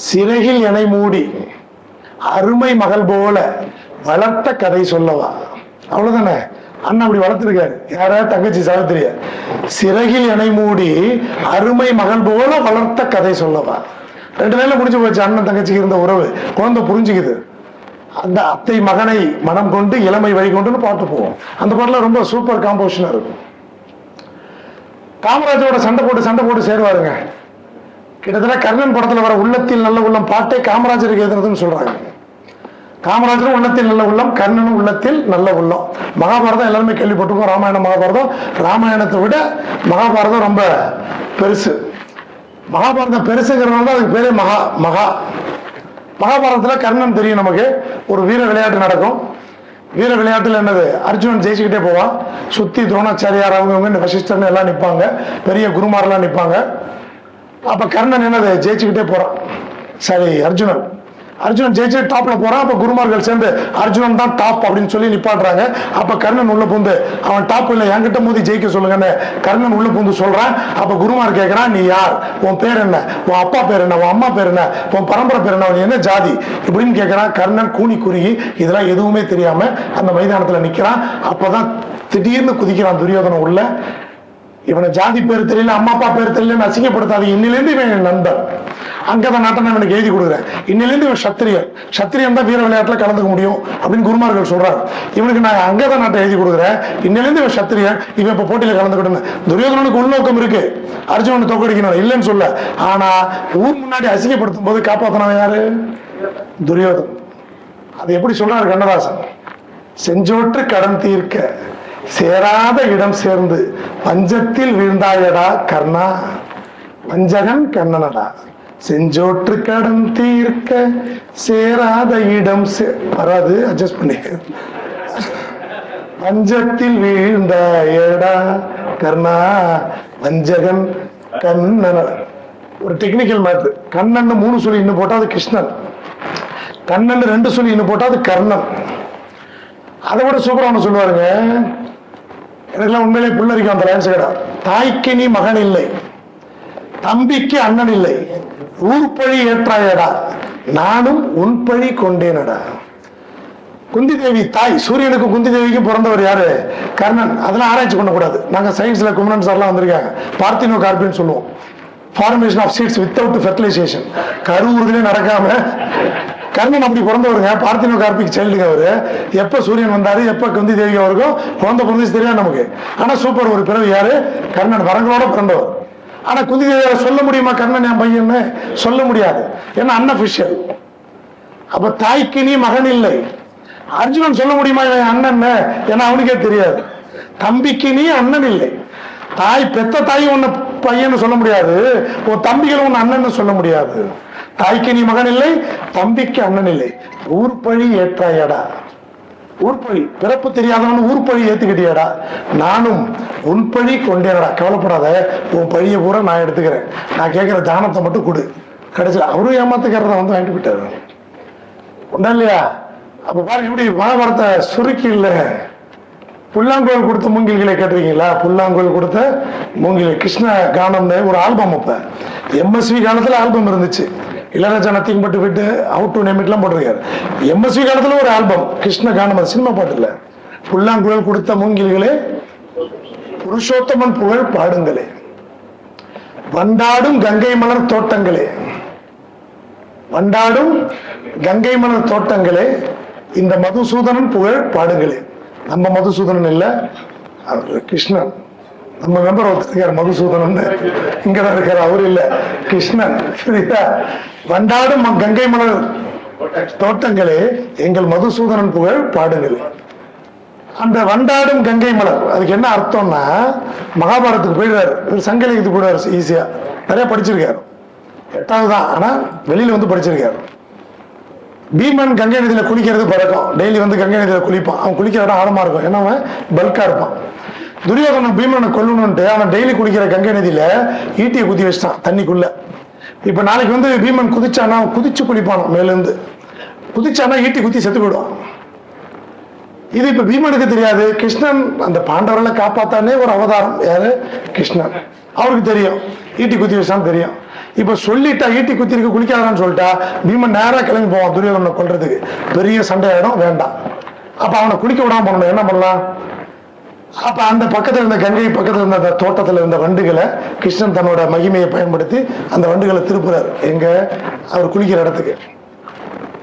சிறகில் எனை மூடி அருமை மகள் போல வளர்த்த கதை சொல்லவா. அவ்வளவுதானே, அண்ணன் அப்படி வளர்த்திருக்காரு. யார? தங்கச்சி சாவித்திரிய. சிறகில் எனை மூடி அருமை மகள் போல வளர்த்த கதை சொல்லவா. 2 லைன்ல முடிஞ்சு போச்சு. அண்ணன் தங்கச்சிக்கு இருந்த உறவு குழந்தை புரிஞ்சுக்குது. அந்த அத்தை மகனை மனம் கொண்டு இளமை வழி கொண்டுன்னு பாட்டு போவோம். அந்த பாட்டுல ரொம்ப சூப்பர் காம்போசிஷனா இருக்கும். காமராஜரோட சண்டை போட்டு சேருவாருங்க. கிட்டத்தட்ட கர்ணன் படத்துல வர உள்ளத்தில் நல்ல உள்ளம் பாட்டை காமராஜருக்கு எழுதுனதுன்னு சொல்றாங்க. காமராஜரும் உள்ளத்தில் நல்ல உள்ளம், கர்ணனும் உள்ளத்தில் நல்ல உள்ளம். மகாபாரதம் எல்லாருமே கேள்விப்பட்டிருக்கோம். ராமாயணம் மகாபாரதம். ராமாயணத்தை விட மகாபாரதம் ரொம்ப பெருசு. மகாபாரதம் பெருசுங்கிறதுனால தான் அதுக்கு பேரே மகாபாரதத்துல கர்ணன் தெரியும் நமக்கு. ஒரு வீர விளையாட்டு நடக்கும். வீர விளையாட்டுல என்னது, அர்ஜுனன் ஜெயிச்சுக்கிட்டே போவான். சுத்தி துரோணாச்சாரியார் அவங்க வசிஷ்டர்னு எல்லாம் நிற்பாங்க, பெரிய குருமாரெல்லாம் நிற்பாங்க. அப்ப கர்ணன் என்னது, ஜெயிச்சுக்கிட்டே போறான். சரி, அர்ஜுனன் ஜெயிச்சு டாப்ல போறான். அப்ப குருமார்கள் சேர்ந்து அர்ஜுனன் தான் டாப் அப்படின்னு சொல்லி நிப்பாட்டுறாங்க. அப்ப கர்ணன் உள்ள பூந்து, அவன் டாப் இல்ல, என்கிட்ட மோதி ஜெயிக்க சொல்லுங்கன்னு கர்ணன் உள்ள பூந்து சொல்றான். அப்ப குருமார் கேட்கிறான், நீ யார், உன் பேர் என்ன, உன் அப்பா பேர் என்ன, உன் அம்மா பேர் என்ன, உன் பரம்பரை பேர் என்ன, உன் என்ன ஜாதி இப்படின்னு கேட்கிறான். கர்ணன் கூனி குறுகி இதெல்லாம் எதுவுமே தெரியாம அந்த மைதானத்துல நிக்கிறான். அப்பதான் திடீர்னு குதிக்கிறான் துரியோதனன் உள்ள. இவனை ஜாதி பேர் தெரியல, அம்மா அப்பா பேர் தெரியலன்னு அசிங்கப்படுத்தாது. இன்னிலிருந்து இவன் என் நண்பன். அங்கதான் நாட்டை நான் இவனுக்கு எழுதி கொடுக்குறேன். இன்னிலிருந்து இவன் சத்திரியன் தான் வீர விளையாட்டுல கலந்துக்க முடியும் அப்படின்னு குருமார்கள் சொல்றாரு. இவனுக்கு நான் அங்கதான் நாட்டை எழுதி கொடுக்குறேன். இன்னிலிருந்து இவன் சத்திரியன், இவன் இப்ப போட்டியில கலந்துக்கிட்டு. துரியோதனனுக்கு உள்நோக்கம் இருக்கு, அர்ஜுனனை தோக்கடிக்கணும் இல்லைன்னு சொல்ல. ஆனா ஊர் முன்னாடி அசிங்கப்படுத்தும் போது காப்பாத்தினவன் யாரு? துரியோதனன். அது எப்படி சொல்றாரு கண்ணதாசன், செஞ்சோற்று கடன் தீர்க்க சேராத இடம் சேர்ந்து பஞ்சத்தில் வீழ்ந்தாயடா கர்ணா, வஞ்சகன் கண்ணனடா. செஞ்சோற்று கடன் தீர்க்க சேராத இடம் வராது, அட்ஜஸ்ட் பண்ணி. பஞ்சத்தில் வீழ்ந்தாயடா கர்ணா, வஞ்சகன் கண்ணனடா. ஒரு டெக்னிக்கல் மேட்ரு. கண்ணன் 3 சொல்லி இன்னும் போட்டா அது கிருஷ்ணன், கண்ணன் 2 சொல்லி இன்னும் போட்டா அது கர்ணன். அதை விட சூப்பரா ஒண்ணு சொல்லுவாருங்க. எனக்குலாம் உண்மையிலே புள்ளரிக்கும் அந்த லைன்ஸ் கடா. தாய்க்கு நீ மகன் இல்லை, தம்பிக்கு அண்ணன் இல்லை, ஊர்பழி ஏற்றாயடா, நானும் உன் பழி கொண்டேனடா. குந்தி தேவி தாய், சூரியனுக்கு குந்தி தேவிக்கு பிறந்தவர் யாரு? கர்ணன். அதெல்லாம் ஆராய்ச்சி பண்ணக்கூடாது. நாங்க சயின்ஸ்ல குமரன் சார்லாம் வந்திருக்காங்க. பார்த்தினோ கார்பின்னு சொல்லுவோம். Formation of seeds without fertilization, கருவுறுதலே நடக்காம கர்ணன் அப்படி பிறந்தவருங்க. பார்த்தினோ கார்பிக் சைல்டுங்க அவரு. எப்ப சூரியன் வந்தாரு, எப்ப குந்தி தேவி அவருக்கும் குழந்தை பிறந்துச்சு தெரியாது நமக்கு. ஆனா சூப்பர் ஒரு பிறகு யாரு? கர்ணன் வரங்களோட பிறந்தவர். ஆனா குந்தி தேவியார சொல்ல முடியுமா கர்ணன் என் பையன்னு? சொல்ல முடியாது, ஏன்னா அன்அபிஷியல். அப்ப தாய்க்கு நீ மகன் இல்லை. அர்ஜுனன் சொல்ல முடியுமா என் அண்ணன்? ஏன்னா அவனுக்கே தெரியாது. தம்பிக்கு நீ அண்ணன் இல்லை. தாய் பெத்த தாய் உன்னை பையன்னு சொல்ல முடியாது, உன் தம்பிகள் உன் அண்ணன் சொல்ல முடியாது. தாய்க்கு நீ மகன் இல்லை, தம்பிக்கு அண்ணன் இல்லை, ஊர்பழி ஏற்றாயடா. ஊர்பழி, பிறப்பு தெரியாதவன் ஊர்பழி ஏத்துக்கிட்டியடா, நானும் உன் பழி கொண்டேனடா. கவலைப்படாத, உன் பழியை பூரா நான் எடுத்துக்கிறேன், நான் கேட்கிற தானத்தை மட்டும் கொடு. கடைசியில் அவரும் ஏமாத்துக்கிறத வந்து வாங்கிட்டு போயிட்டாரு. உண்டா இல்லையா? அப்ப பாருங்க எப்படி மகாபாரத்தை சுருக்கி இல்ல. புல்லாங்குழல் கொடுத்த மூங்கில்களை கேட்டிருக்கீங்களா? புல்லாங்குழல் கொடுத்த மூங்கில் கிருஷ்ண கானம்னு ஒரு ஆல்பம். அப்ப எம்எஸ்வி காலத்துல ஆல்பம் இருந்துச்சு. இளையராஜா நத்திங் பட்டு விட்டு அவுட் டு நேம் இட்லாம் போட்டிருக்காரு. எம்எஸ்வி காலத்துல ஒரு ஆல்பம் கிருஷ்ண கானம், சினிமா பாட்டு இல்ல. புல்லாங்குழல் கொடுத்த மூங்கில்களே புருஷோத்தமன் புகழ் பாடுங்களே, வண்டாடும் கங்கை மலர் தோட்டங்களே, வண்டாடும் கங்கை மலர் தோட்டங்களே, இந்த மதுசூதனன் புகழ் பாடுங்களே. நம்ம மதுசூதனன் இல்ல, கிருஷ்ணன். நம்ம மெம்பர் ஒருத்தர் மதுசூதனன் இங்கதான் இருக்காரு, அவரு இல்ல, கிருஷ்ணன். புரியுதா? வண்டாடும் கங்கை மலர் தோட்டங்களே, எங்கள் மதுசூதனன் புகழ் பாடுங்களே. அந்த வண்டாடும் கங்கை மலர் அதுக்கு என்ன அர்த்தம்னா, மகாபாரதத்துக்கு போயிடுறாரு, சங்க இலக்கியத்துக்கு போயிடுவாரு. ஈஸியா நிறைய படிச்சிருக்காரு, 8வது தான், ஆனா வெளியில வந்து படிச்சிருக்காரு. பீமன் கங்கை நதியில குளிக்கிறது பழக்கம். டெய்லி வந்து கங்கை நதியில குளிப்பான். அவன் குளிக்கிற இடம் ஆழமா இருக்கும், ஏன்னா அவன் பல்கா இருப்பான். துரியோதனன் பீமனை கொல்லணும்ட்டு அவன் டெய்லி குளிக்கிற கங்கை நதியில ஈட்டியை குத்தி வச்சிட்டான் தண்ணிக்குள்ள. இப்ப நாளைக்கு வந்து பீமன் குதிச்சானா, அவன் குதிச்சு குளிப்பானோ, மேலேருந்து குதிச்சானா ஈட்டி குத்தி செத்து போயிடுவான். இது இப்ப பீமனுக்கு தெரியாது. கிருஷ்ணன் அந்த பாண்டவர்களை காப்பாத்தானே ஒரு அவதாரம். யாரு? கிருஷ்ணன். அவருக்கு தெரியும் ஈட்டி குத்தி வச்சான்னு தெரியும். இப்ப சொல்லிட்டா ஈட்டி குத்தி இருக்கு குளிக்காதான்னு சொல்லிட்டா பீமன் நேரா கிளம்பி போவான் துரியோதனை கொல்றதுக்கு. பெரிய சண்டை ஆயிடும், வேண்டாம். அப்ப அவனை குளிக்க விடாம பண்ணணும். என்ன பண்ணலாம்? அப்ப அந்த பக்கத்துல இருந்த கங்கை பக்கத்துல இருந்த அந்த தோட்டத்துல இருந்த வண்டுகளை கிருஷ்ணன் தன்னோட மகிமையை பயன்படுத்தி அந்த வண்டுகளை திருப்புறாரு. எங்க? அவர் குளிக்கிற இடத்துக்கு.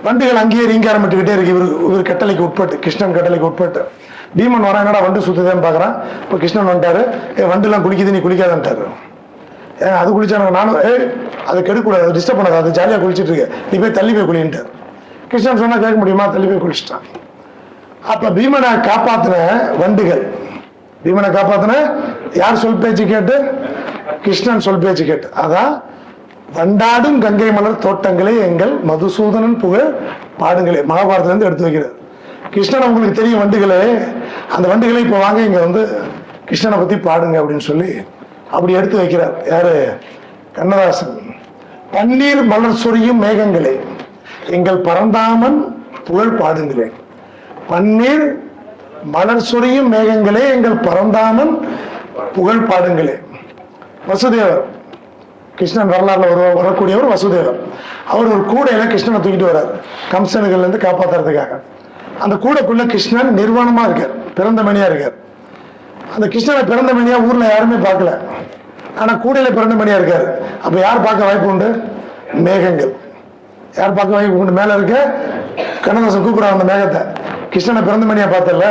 வண்டுகள் அங்கேயே ரீங்காரமிட்டுக்கிட்டே இருக்கு. இவர் கட்டளைக்கு உட்பட்டு, கிருஷ்ணன் கட்டளைக்கு உட்பட்டு. பீமன் வர என்னடா வண்டு சுத்துதேன்னு பாக்குறான். இப்ப கிருஷ்ணன் வந்துட்டாரு. வண்டு எல்லாம் குளிக்குது, நீ குளிக்காதன்ட்டாரு. ஏன் அது குளிச்சா நானும் அதை கெடுக்கூடாது, டிஸ்டர்ப் பண்ணாது, அது ஜாலியா குளிச்சுட்டு இருக்கு, நீ போய் தள்ளி போய் குளின்ட்டார். கிருஷ்ணன் சொன்னா கேட்க முடியுமா? தள்ளி போய் குளிச்சுட்டான். அப்ப பீமனை காப்பாத்தின வண்டுகள், பீமனை காப்பாத்தின யார் சொல் பேச்சு கேட்டு? கிருஷ்ணன் சொல் பேச்சு கேட்டு. அதான் வண்டாடும் கங்கை மலர் தோட்டங்களே எங்கள் மதுசூதனன் புகழ் பாடுங்களே, மகாபாரதத்துல இருந்து எடுத்து வைக்கிறது. கிருஷ்ணன் உங்களுக்கு தெரியும் வண்டுகளே, அந்த வண்டுகளை இப்ப வாங்க இங்க வந்து கிருஷ்ணனை பத்தி பாடுங்க அப்படின்னு சொல்லி அப்படி எடுத்து வைக்கிறார். யாரு? கண்ணதாசன். பன்னீர் மலர் சொரியும் மேகங்களே எங்கள் பரந்தாமன் புகழ் பாடுங்களே. பன்னீர் மலர் சொரியும் மேகங்களே எங்கள் பரந்தாமன் புகழ் பாடுங்களே. வசுதேவர், கிருஷ்ணன் வரலாறுல வரக்கூடியவர் வசுதேவர். அவர் ஒரு கூடையில கிருஷ்ணனை தூக்கிட்டு வர்றார் கம்சனுகள்ல இருந்து காப்பாத்துறதுக்காக. அந்த கூடைக்குள்ள கிருஷ்ணன் நிர்வாணமா இருக்கார், பிறந்த மணியா இருக்கார். அந்த கிருஷ்ணனை பிறந்த மணியா ஊர்ல யாருமே பார்க்கல, ஆனா கூடையில பிறந்த மணியா இருக்காரு. அப்ப யார் பார்க்க வாய்ப்பு உண்டு? மேகங்கள். யார் பார்க்க வாய்ப்பு உண்டு? மேல இருக்க கண்ணதாசன் கூப்பிடுறான் அந்த மேகத்தை, கிருஷ்ணனை பிறந்த மணியா பார்த்தல,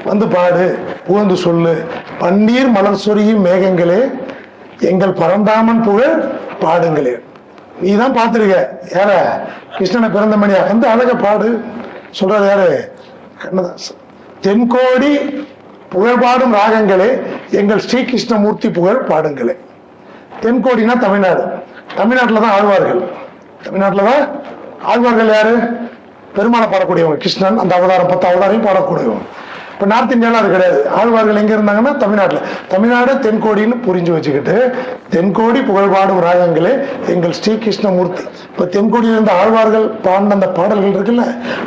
வந்து பாடு, புகழ்ந்து சொல்லு. பன்னீர் மலர் சொரியும் மேகங்களே எங்கள் பரந்தாமன் புகழ் பாடுங்களே. நீ தான் பார்த்திருக்க யார? கிருஷ்ணனை பிறந்த மணியா, வந்து அழக பாடு சொல்றது யாரு? கண்ணதாசன். தென்கோடி புகழ் பாடும் ராகங்களே எங்கள் ஸ்ரீகிருஷ்ணமூர்த்தி புகழ் பாடுங்களே. தென்கோடினா தமிழ்நாடு. தமிழ்நாட்டில் ஆழ்வார்கள். தமிழ்நாட்டில் ஆழ்வார்கள் யாரு? பெருமாளை பாடக்கூடியவங்க. கிருஷ்ணன் அந்த அவதாரம் 10 அவதாரையும் பாடக்கூடியவங்க. இப்போ நார்த் இந்தியாவில் அது கிடையாது. ஆழ்வார்கள் எங்க இருந்தாங்கன்னா தமிழ்நாட்டில். தமிழ்நாடு தென்கோடின்னு புரிஞ்சு வச்சுக்கிட்டு தென்கோடி புகழ் பாடும் ராகங்களே எங்கள் ஸ்ரீகிருஷ்ணமூர்த்தி. இப்போ தென்கோடியில் இருந்த ஆழ்வார்கள் பாடின அந்த பாடல்கள் இருக்குல்ல,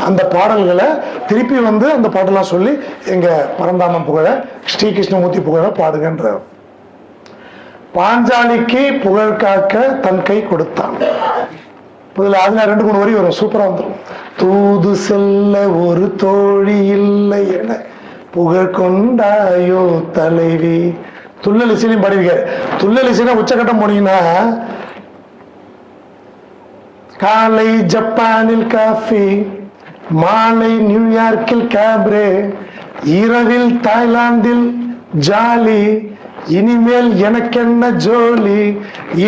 அந்த பாடல்களை திருப்பி வந்து அந்த பாட்டெல்லாம் சொல்லி எங்க பரந்தாமன் புகழ ஸ்ரீகிருஷ்ணமூர்த்தி புகழ பாடுகின்ற. பாஞ்சாலிக்கு புகழ் காக்க தன் கை கொடுத்தான். அதுல 2-3 வரி வரும், சூப்பரா வந்துடும். தூது செல்ல ஒரு தோழி இல்லை என புகழ் கொண்டாயோ தலைவி. துள்ளலிசையும் பாடியிருக்காரு. துள்ளலிசைனா உச்சகட்டம் போனீங்கன்னா காலை ஜப்பானில் காஃபி, மாலை நியூயார்க்கில் கேப்ரே, இரவில் தாய்லாந்தில் ஜாலி, இனிமேல் எனக்கென்ன ஜோலி,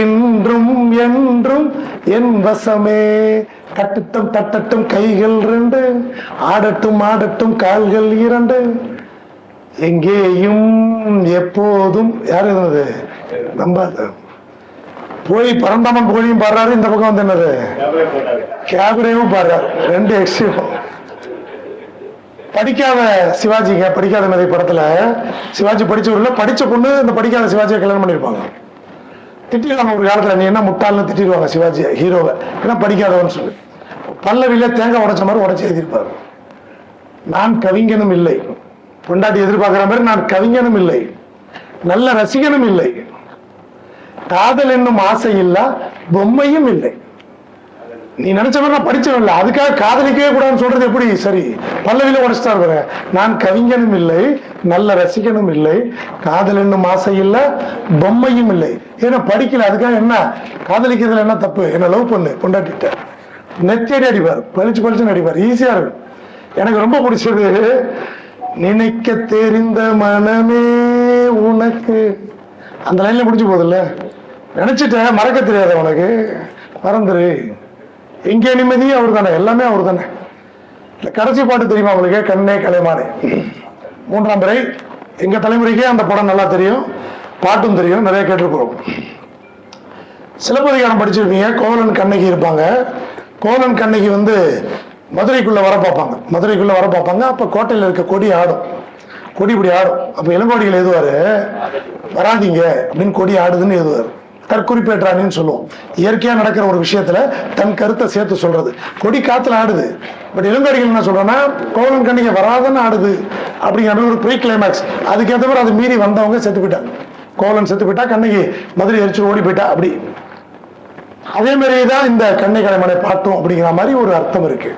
இன்றும் என்றும் என் வசமே. தட்டட்டும் தட்டட்டும் கைகள் 2, ஆடட்டும் ஆடட்டும் கால்கள் 2, எங்கேயும் எப்போதும். யாரு இருந்தது? நம்ம போய் பரந்தாமன் புகழையும் பாடுறாரு, இந்த பக்கம் வந்து என்னது கேபரேவும் பாடுறாரு. 2 எக்ஸ்ட்ரீம். படிக்காத சிவாஜிங்க, படிக்காத மாதிரி படத்துல சிவாஜி படிச்சவர்கள படிச்ச பொண்ணு இந்த படிக்காத சிவாஜியை கல்யாணம் பண்ணிருப்பாங்க. திட்டிடுவாங்க ஒரு காலத்துல, நீ என்ன முட்டாள்னு திட்டிடுவாங்க சிவாஜி ஹீரோவை, ஏன்னா படிக்காதவன்னு சொல்லி. பல்லவில தேங்காய் உடைச்ச மாதிரி உடைச்சு எழுதியிருப்பாரு. நான் கவிஞனும் இல்லை, பொண்டாட்டி எதிர்பார்க்கிற மாதிரி நான் கவிஞனும் இல்லை, நல்ல ரசிகனும் இல்லை, காதல் என்னும் ஆசை இல்ல பொம்மையும் இல்லை. நீ நினைச்ச மாதிரி நான் படிச்சவன் இல்லை, அதுக்காக காதலிக்கவே கூடாதுன்னு சொல்றது எப்படி சரி? பல்லவில உடைச்சிட்டாரு. நான் கவிஞனும் இல்லை, நல்ல ரசிகனும் இல்லை, காதல் என்னும் ஆசை இல்ல பொம்மையும் இல்லை. ஏன்னா படிக்கல, அதுக்காக என்ன காதலிக்கிறதுல என்ன தப்பு? என்ன லவ் பண்ணு பொண்டாட்டிட்ட நெத்தேடி அடிப்பார், பழிச்சு பழிச்சுன்னு அடிப்பார், ஈஸியா இருக்கும். எனக்கு ரொம்ப பிடிச்சது நினைக்க தெரிந்த மனமே உனக்கு, அந்த லைன்ல முடிஞ்சு போகுதுல்ல. நினைச்சிட்ட மறக்க தெரியாத உனக்கு, மறந்துரு. எங்கே நிம்மதி அவர் தானே, எல்லாமே அவர் தானே. கடைசி பாட்டு தெரியுமா உங்களுக்கு? கண்ணே கலைமானே. 3ஆம் பிறை. எங்க தலைமுறைக்கே அந்த படம் நல்லா தெரியும், பாட்டும் தெரியும், நிறைய கேட்டிருக்கிறோம். சிலப்பதிகாரம் படிச்சிருப்பீங்க. கோவலன் கண்ணகி இருப்பாங்க. கோவலன் கண்ணகி வந்து மதுரைக்குள்ள வர பார்ப்பாங்க. அப்ப கோட்டையில் இருக்க கொடி ஆடும், கொடி இப்படி ஆடும். அப்ப இளங்கோடிகள் எழுதுவாரு, வராதிங்க அப்படின்னு கொடி ஆடுதுன்னு எழுதுவாரு. தற்குறிப்பேற்றானின்னு சொல்லுவோம். இயற்கையா நடக்கிற ஒரு விஷயத்துல தன் கருத்தை சேர்த்து சொல்றது. கொடி காத்துல ஆடுது, பட் இளங்கோடிகள் என்ன சொல்றேன்னா கோவலன் கண்ணகி வராதன்னு ஆடுது அப்படிங்கிற ஒரு ப்ரீ கிளைமேக்ஸ். அதுக்கேற்ற மாதிரி அதை மீறி வந்தவங்க செத்து போயிட்டாங்க. கோவலன் செத்து போயிட்டா, கண்ணகி மதுரை எரிச்சு ஓடி போயிட்டா. அப்படி அதே மாதிரிதான் இந்த கண்ணை கலைமனை பாட்டும் அப்படிங்கிற மாதிரி ஒரு அர்த்தம் இருக்கு.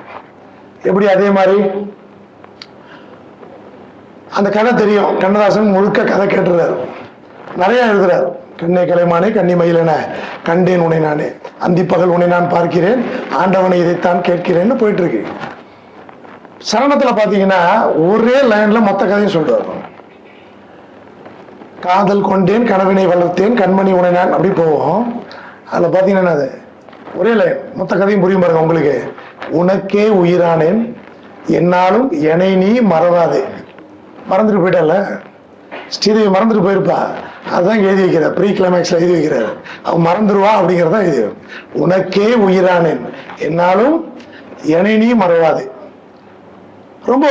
எப்படி அதே மாதிரி அந்த கதை தெரியும். கண்ணதாசன் முழுக்க கதை கேட்டுறாரு, நிறைய எழுதுறாரு. கண்ணை கலைமானே கன்னி மயிலென கண்டேன் உன்னை நானே, அந்தி பகல் உன்னை நான் பார்க்கிறேன், ஆண்டவனை இதைத்தான் கேட்கிறேன்னு போயிட்டு இருக்கு. சரணத்துல பாத்தீங்கன்னா ஒரே லைன்ல மொத்த கதையும் சொல்றாரு. காதல் கொண்டேன் கனவினை வளர்த்தேன் கண்மணி உன்னை நான் அப்படி போவோம். அதுல பாத்தீங்கன்னா அது ஒரே லைன், மொத்த கதையும் புரியும் பாருங்க உங்களுக்கு. உனக்கே உயிரானேன் என்னாலும் என்னை நீ மறவாதே. மறந்துட்டு போயிட்டல, ஸ்ரீதேவி மறந்துட்டு போயிருப்பா, அதுதான் எழுதி வைக்கிறார். ப்ரீ கிளைமேக்ஸ்ல எழுதி வைக்கிறார், அவன் மறந்துடுவா அப்படிங்கிறதா எழுதி. உனக்கே உயிரானேன் என்னாலும் என்னை நீ மறவாதே. ரொம்ப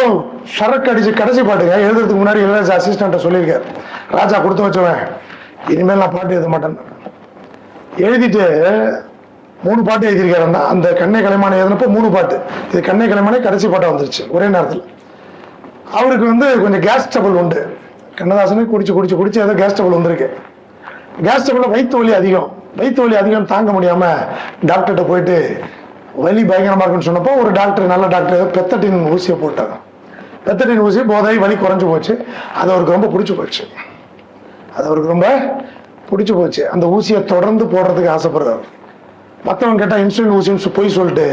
சரக்கு அடிச்சு கடைசி பாட்டுங்க. எழுதுறதுக்கு முன்னாடி இளையராஜா அசிஸ்டன்ட்ட சொல்லியிருக்காரு, ராஜா கொடுத்து வச்சுவேன், இனிமேல் நான் பாட்டு எழுத மாட்டேன். எழுதிட்டு 3 பாட்டு எழுதியிருக்காரு. அந்த கண்ணை கலைமானை எழுதினப்போ 3 பாட்டு. இது கண்ணை கலைமானை கடைசி பாட்டா வந்துருச்சு ஒரே நேரத்தில். அவருக்கு கொஞ்சம் கேஸ் ட்ரபிள் உண்டு. கண்ணதாசனுக்கு குடிச்சு ஏதோ கேஸ் ட்ரபிள் வந்திருக்கு. கேஸ் ட்ரபிள் வயிற்று வலி அதிகம் தாங்க முடியாம டாக்டர்கிட்ட போயிட்டு வலி பயங்கரமா இருக்குன்னு சொன்னப்போ ஒரு டாக்டர், நல்ல டாக்டர், பெத்தட்டின் ஊசியை போட்டாங்க. பெத்தட்டின் ஊசி போதை வலி குறைஞ்சு போச்சு. அது அவருக்கு ரொம்ப பிடிச்சு போச்சு. அந்த ஊசியை தொடர்ந்து போடுறதுக்கு ஆசைப்படுறாரு. மற்றவங்க கேட்டால் இன்சுலின் ஊசின்னு போய் சொல்லிட்டு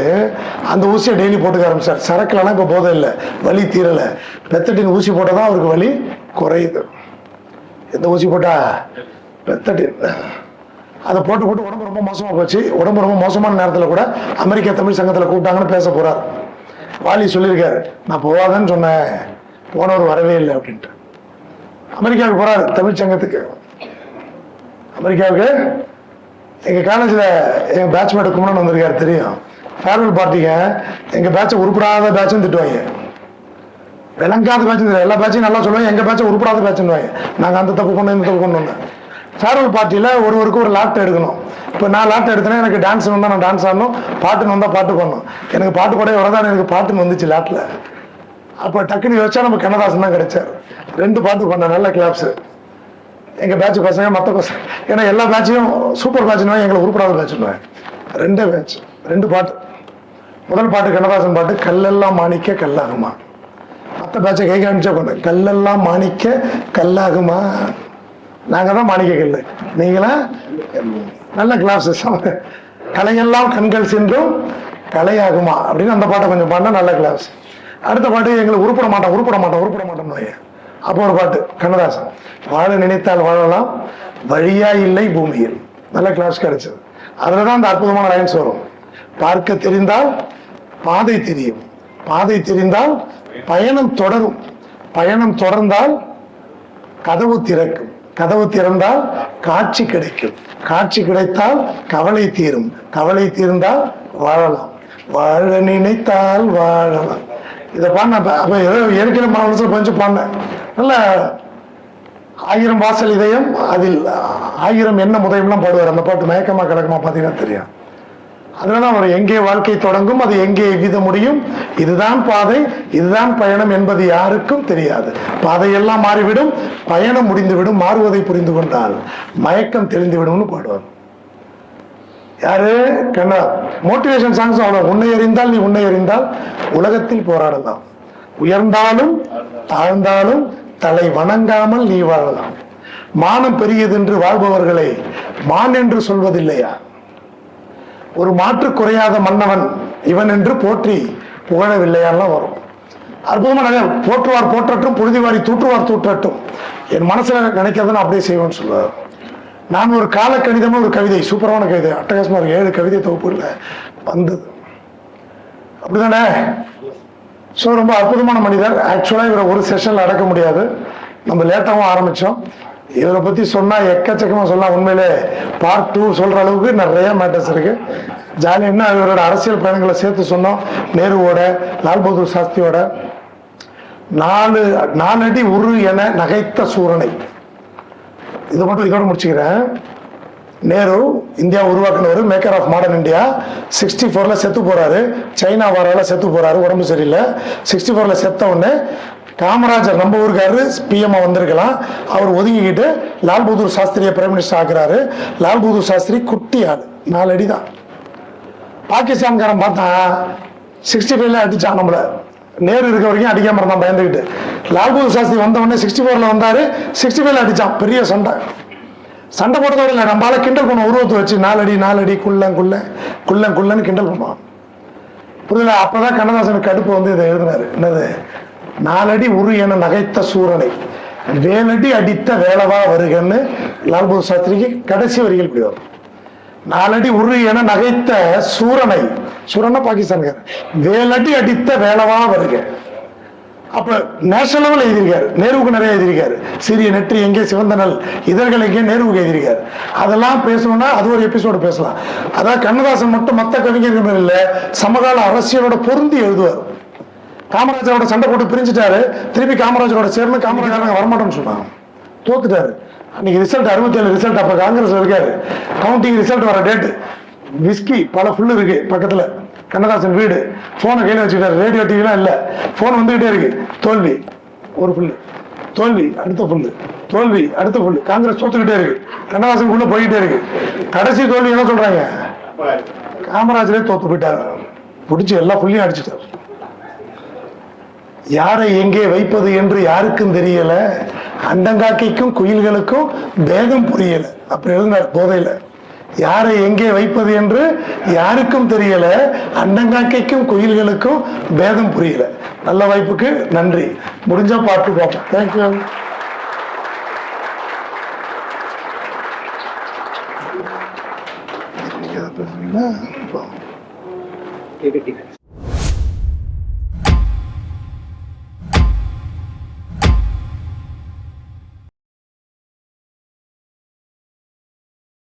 அந்த ஊசியை டெய்லி போட்டுக்க ஆரம்பிச்சார். சரக்குலாம் இப்போ போதை இல்லை, வலி தீரலை. பெத்தட்டின் ஊசி போட்டால் தான் அவருக்கு வலி குறையுது. எந்த ஊசி போட்டா? பெத்தட்டின். அதை போட்டு உடம்பு ரொம்ப மோசமாக போச்சு. உடம்பு ரொம்ப மோசமான நேரத்தில் கூட அமெரிக்க தமிழ் சங்கத்தில் கூப்பிட்டாங்கன்னு பேச போறார். வாலி சொல்லியிருக்காரு, நான் போவாதன்னு சொன்னேன், போனவர் வரவே இல்லை அப்படின்ட்டு. அமெரிக்காவுக்கு போறாரு தமிழ் சங்கத்துக்கு. அமெரிக்காவுக்கு எங்க காலேஜ்ல எங்க பேட்ச்மேட் குமரன் வந்திருக்காரு, தெரியும். ஃபேர்வெல் பார்ட்டிங்க எங்க பேட்சை உருப்படாத பேட்சுன்னு திட்டுவாங்க. விளங்காத பேட்ச், எல்லா பேட்சையும் நல்லா சொல்லுவாங்க, எங்க பேட்சை உருப்படாத பேட்சுன்னு. நாங்க அந்த தப்பு கொண்டு இந்த தப்பு கொண்டு வந்தேன். ஃபேர்வெல் பார்ட்டியில ஒருவருக்கு ஒரு லாட் எடுக்கணும். இப்போ நான் லாட் எடுத்தேன்னா எனக்கு டான்ஸ் வந்தா நான் டான்ஸ் ஆடணும், பாட்டுன்னு வந்தா பாட்டு பண்ணணும். எனக்கு பாட்டு கூட வரதான் எனக்கு பாட்டுன்னு வந்துச்சு லாட்ல. அப்போ டக்குன்னு யோசிச்சா நம்ம கண்ணதாசன் தான் கிடைச்சார். 2 பாட்டு பண்ண நல்ல கிளாப்ஸ். எங்க பேட்ச் பசங்க மற்ற பசங்க, ஏன்னா எல்லா பேட்சையும் சூப்பர் பேட்ச்னு எங்களை உருப்படாத பேட்சுன்னு. 2 பேட்ச் 2 பாட்டு. முதல் பாட்டு கண்ணதாசன் பாட்டு, கல்லெல்லாம் மாணிக்க கல்லாகுமா. மற்ற பேட்சை கை காமிச்சா கொண்டு, கல்லெல்லாம் மாணிக்க கல்லாகுமா. நாங்க தான் மாணிக்க கல்லு, நீங்களா நல்ல கிளாப்ஸ். கலையெல்லாம் கண்கள் சென்றும் கலையாகுமா அப்படின்னு அந்த பாட்டை கொஞ்சம் பாடினா நல்ல கிளாப்ஸ். அடுத்த பாட்டு எங்களை உருப்பட மாட்டோம். அப்போ ஒரு பாட்டு கண்ணதாசன், வாழ நினைத்தால் வாழலாம், வழியா இல்லை பூமியில். நல்ல கிளாஸ் கிடைச்சது. அதுலதான் அந்த அற்புதமான லைன்ஸ் வரும். பார்க்க தெரிந்தால் பாதை தெரியும், பாதை தெரிந்தால் பயணம் தொடரும், பயணம் தொடர்ந்தால் கதவு திறக்கும், கதவு திறந்தால் காட்சி கிடைக்கும், காட்சி கிடைத்தால் கவலை தீரும், கவலை தீர்ந்தால் வாழலாம், வாழ நினைத்தால் வாழலாம். இதை பாடின அப்ப ஏதோ ஏற்கனவே மனசுல கொஞ்சம் பாடினேன். நல்ல 1000 வாசல் இதயம் அதில் 1000 என்ன முதயம்லாம் பாடுவார். அந்த பாட்டு மயக்கமா கிடக்குமா பார்த்தீங்கன்னா தெரியும். அதனால அவர் எங்கே வாழ்க்கை தொடங்கும், அது எங்கே எவ்வித முடியும், இதுதான் பாதை, இதுதான் பயணம் என்பது யாருக்கும் தெரியாது. பாதையெல்லாம் மாறிவிடும், பயணம் முடிந்துவிடும், மாறுவதை புரிந்து கொண்டால் மயக்கம் தெரிந்துவிடும்னு பாடுவார். யாரு? கண்ணா. மோட்டிவேஷன் சாங்ஸ் அவ்வளவு. உன்னை அறிந்தால் நீ உன்னை அறிந்தால் உலகத்தில் போராடலாம், உயர்ந்தாலும் தாழ்ந்தாலும் தலை வணங்காமல் நீ வாழலாம், மானம் பெரியதென்று வாழ்பவர்களை மான் என்று சொல்வதில்லையா, ஒரு மாற்று குறையாத மன்னவன் இவன் என்று போற்றி புகழவில்லையாலாம் வரும். அற்புதமா நிறைய போற்றுவார் போற்றட்டும், புழுதிவாரி தூற்றுவார் தூற்றட்டும், என் மனசுல நினைக்கிறதுன்னு அப்படியே செய்வேன்னு சொல்லுவார். நான் ஒரு கால கணிதமும் ஒரு கவிதை, சூப்பரான கவிதை, அட்டகாசமா ஒரு 7 கவிதை தொகுப்புல வந்தது. அப்படிதானே? ஸோ ரொம்ப அற்புதமான மனிதர். ஆக்சுவலா இவரை ஒரு செஷன்ல அடக்க முடியாது, நம்ம லேட்டாகவும் ஆரம்பிச்சோம். இவரை பத்தி சொன்னா எக்கச்சக்கமா சொல்லலாம். உண்மையிலே பார்ட் 2 சொல்ற அளவுக்கு நிறைய மேட்டர்ஸ் இருக்கு. ஜாலியா என்ன இவரோட அரசியல் பயணங்களை சேர்த்து சொன்னோம். நேருவோட, லால் பகதூர் சாஸ்திரியோட 4 அடி உரு என நகைத்த சூரனை. இது மட்டும் இதோட முடிச்சுக்கிறேன். நேரு இந்தியா உருவாக்குனவர், மேக்கர் ஆஃப் மாடர்ன் இந்தியா. 64ல செத்து போறாரு. சைனா வாரால செத்து போறாரு, உடம்பு சரியில்லை. 64ல செத்த உடனே காமராஜர் நம்ம ஊருக்காரு பிஎம் வந்திருக்கலாம், அவர் ஒதுங்கிக்கிட்டு லால் பகதூர் சாஸ்திரியை பிரைம் மினிஸ்டர் ஆக்குறாரு. லால் பகதூர் சாஸ்திரி குட்டி ஆள், 4 அடி தான். பாகிஸ்தான்காரன் பார்த்தா 65ல அடிச்சான் நம்மள. நேரு இருக்க வரைக்கும் அடிக்காம இருந்தான் பயந்துக்கிட்டு. லால் பகதூர் சாஸ்திரி வந்த உடனே 64ல வந்தாரு, 65ல அடிச்சான். பெரிய சண்டை போட்டதோட இல்லை, நம்மளால கிண்டல் பண்ணுவோம் உருவத்தை வச்சு. 4 அடி 4 அடி குள்ளன்னு கிண்டல் பண்ணுவான். புரியல? அப்பதான் கண்ணதாசனுக்கு கடுப்பு வந்து இதை எழுதினாரு. என்னது? 4 அடி உரு என நகைத்த சூரனை வேலடி அடித்த வேளவா வருகன்னு லால் பகதூர் சாஸ்திரிக்கு கடைசி வரிகள் இப்படி வரும். 4 அடி உரு என நகைத்த சூரனை, சூரன்னா பாகிஸ்தான்கார், வேலடி அடித்த வேளவா வருக. அப்ப நேஷனல் லெவல் எழுதியிருக்காரு. நேருவுக்கு நிறைய எழுதியிருக்காரு. சிறிய நெற்றி எங்கே சிவந்தனல் இதழ்கள் எங்கே நேருவுக்கு எழுதியிருக்காரு. அதெல்லாம் பேசணும்னா அது ஒரு எபிசோடு பேசலாம். அதான் கண்ணதாசன் மட்டும் மற்ற கவிஞர்கள் இல்லை, சமகால அரசியலோட பொருந்தி எழுதுவார். காமராஜரோட சண்டை போட்டு பிரிஞ்சுட்டாரு, திருப்பி காமராஜரோட சேர்ந்து காமராஜர் வரமாட்டோம்னு சொன்னாங்க, தோத்துட்டாரு. அன்னைக்கு ரிசல்ட் 67 ரிசல்ட். அப்ப காங்கிரஸ் இருக்காரு. கவுண்டிங் ரிசல்ட் வர டேட்டு, விஸ்கி பல புல்லு இருக்கு பக்கத்துல. கண்ணதாசன் வீடு, போனை கையில வச்சுக்கிட்டாரு. ரேடியோ டிவிலாம் இல்ல, போன் வந்துகிட்டே இருக்கு. தோல்வி, ஒரு புல்லு, தோல்வி, அடுத்த புல்லு, தோல்வி, அடுத்த புல்லு. காங்கிரஸ் தோத்துக்கிட்டே இருக்கு, கண்ணதாசன் உள்ள போய்கிட்டே இருக்கு. கடைசி தோல்வி என்ன சொல்றாங்க? காமராஜரே தோத்து போயிட்டாரு, பிடிச்சி எல்லா புள்ளியும் அடிச்சுட்டாரு. யாரை எங்கே வைப்பது என்று யாருக்கும் தெரியல, அண்டங்காக்கைக்கும் குயில்களுக்கும் பேதம் புரியல. அப்படி இருந்தார் போதையில. யாரை எங்கே வைப்பது என்று யாருக்கும் தெரியல, அண்டங்காக்கைக்கும் குயில்களுக்கும் பேதம் புரியல. நல்ல வாய்ப்புக்கு நன்றி. முடிஞ்சா பார்த்து பார்ப்போம். தேங்க்யூ.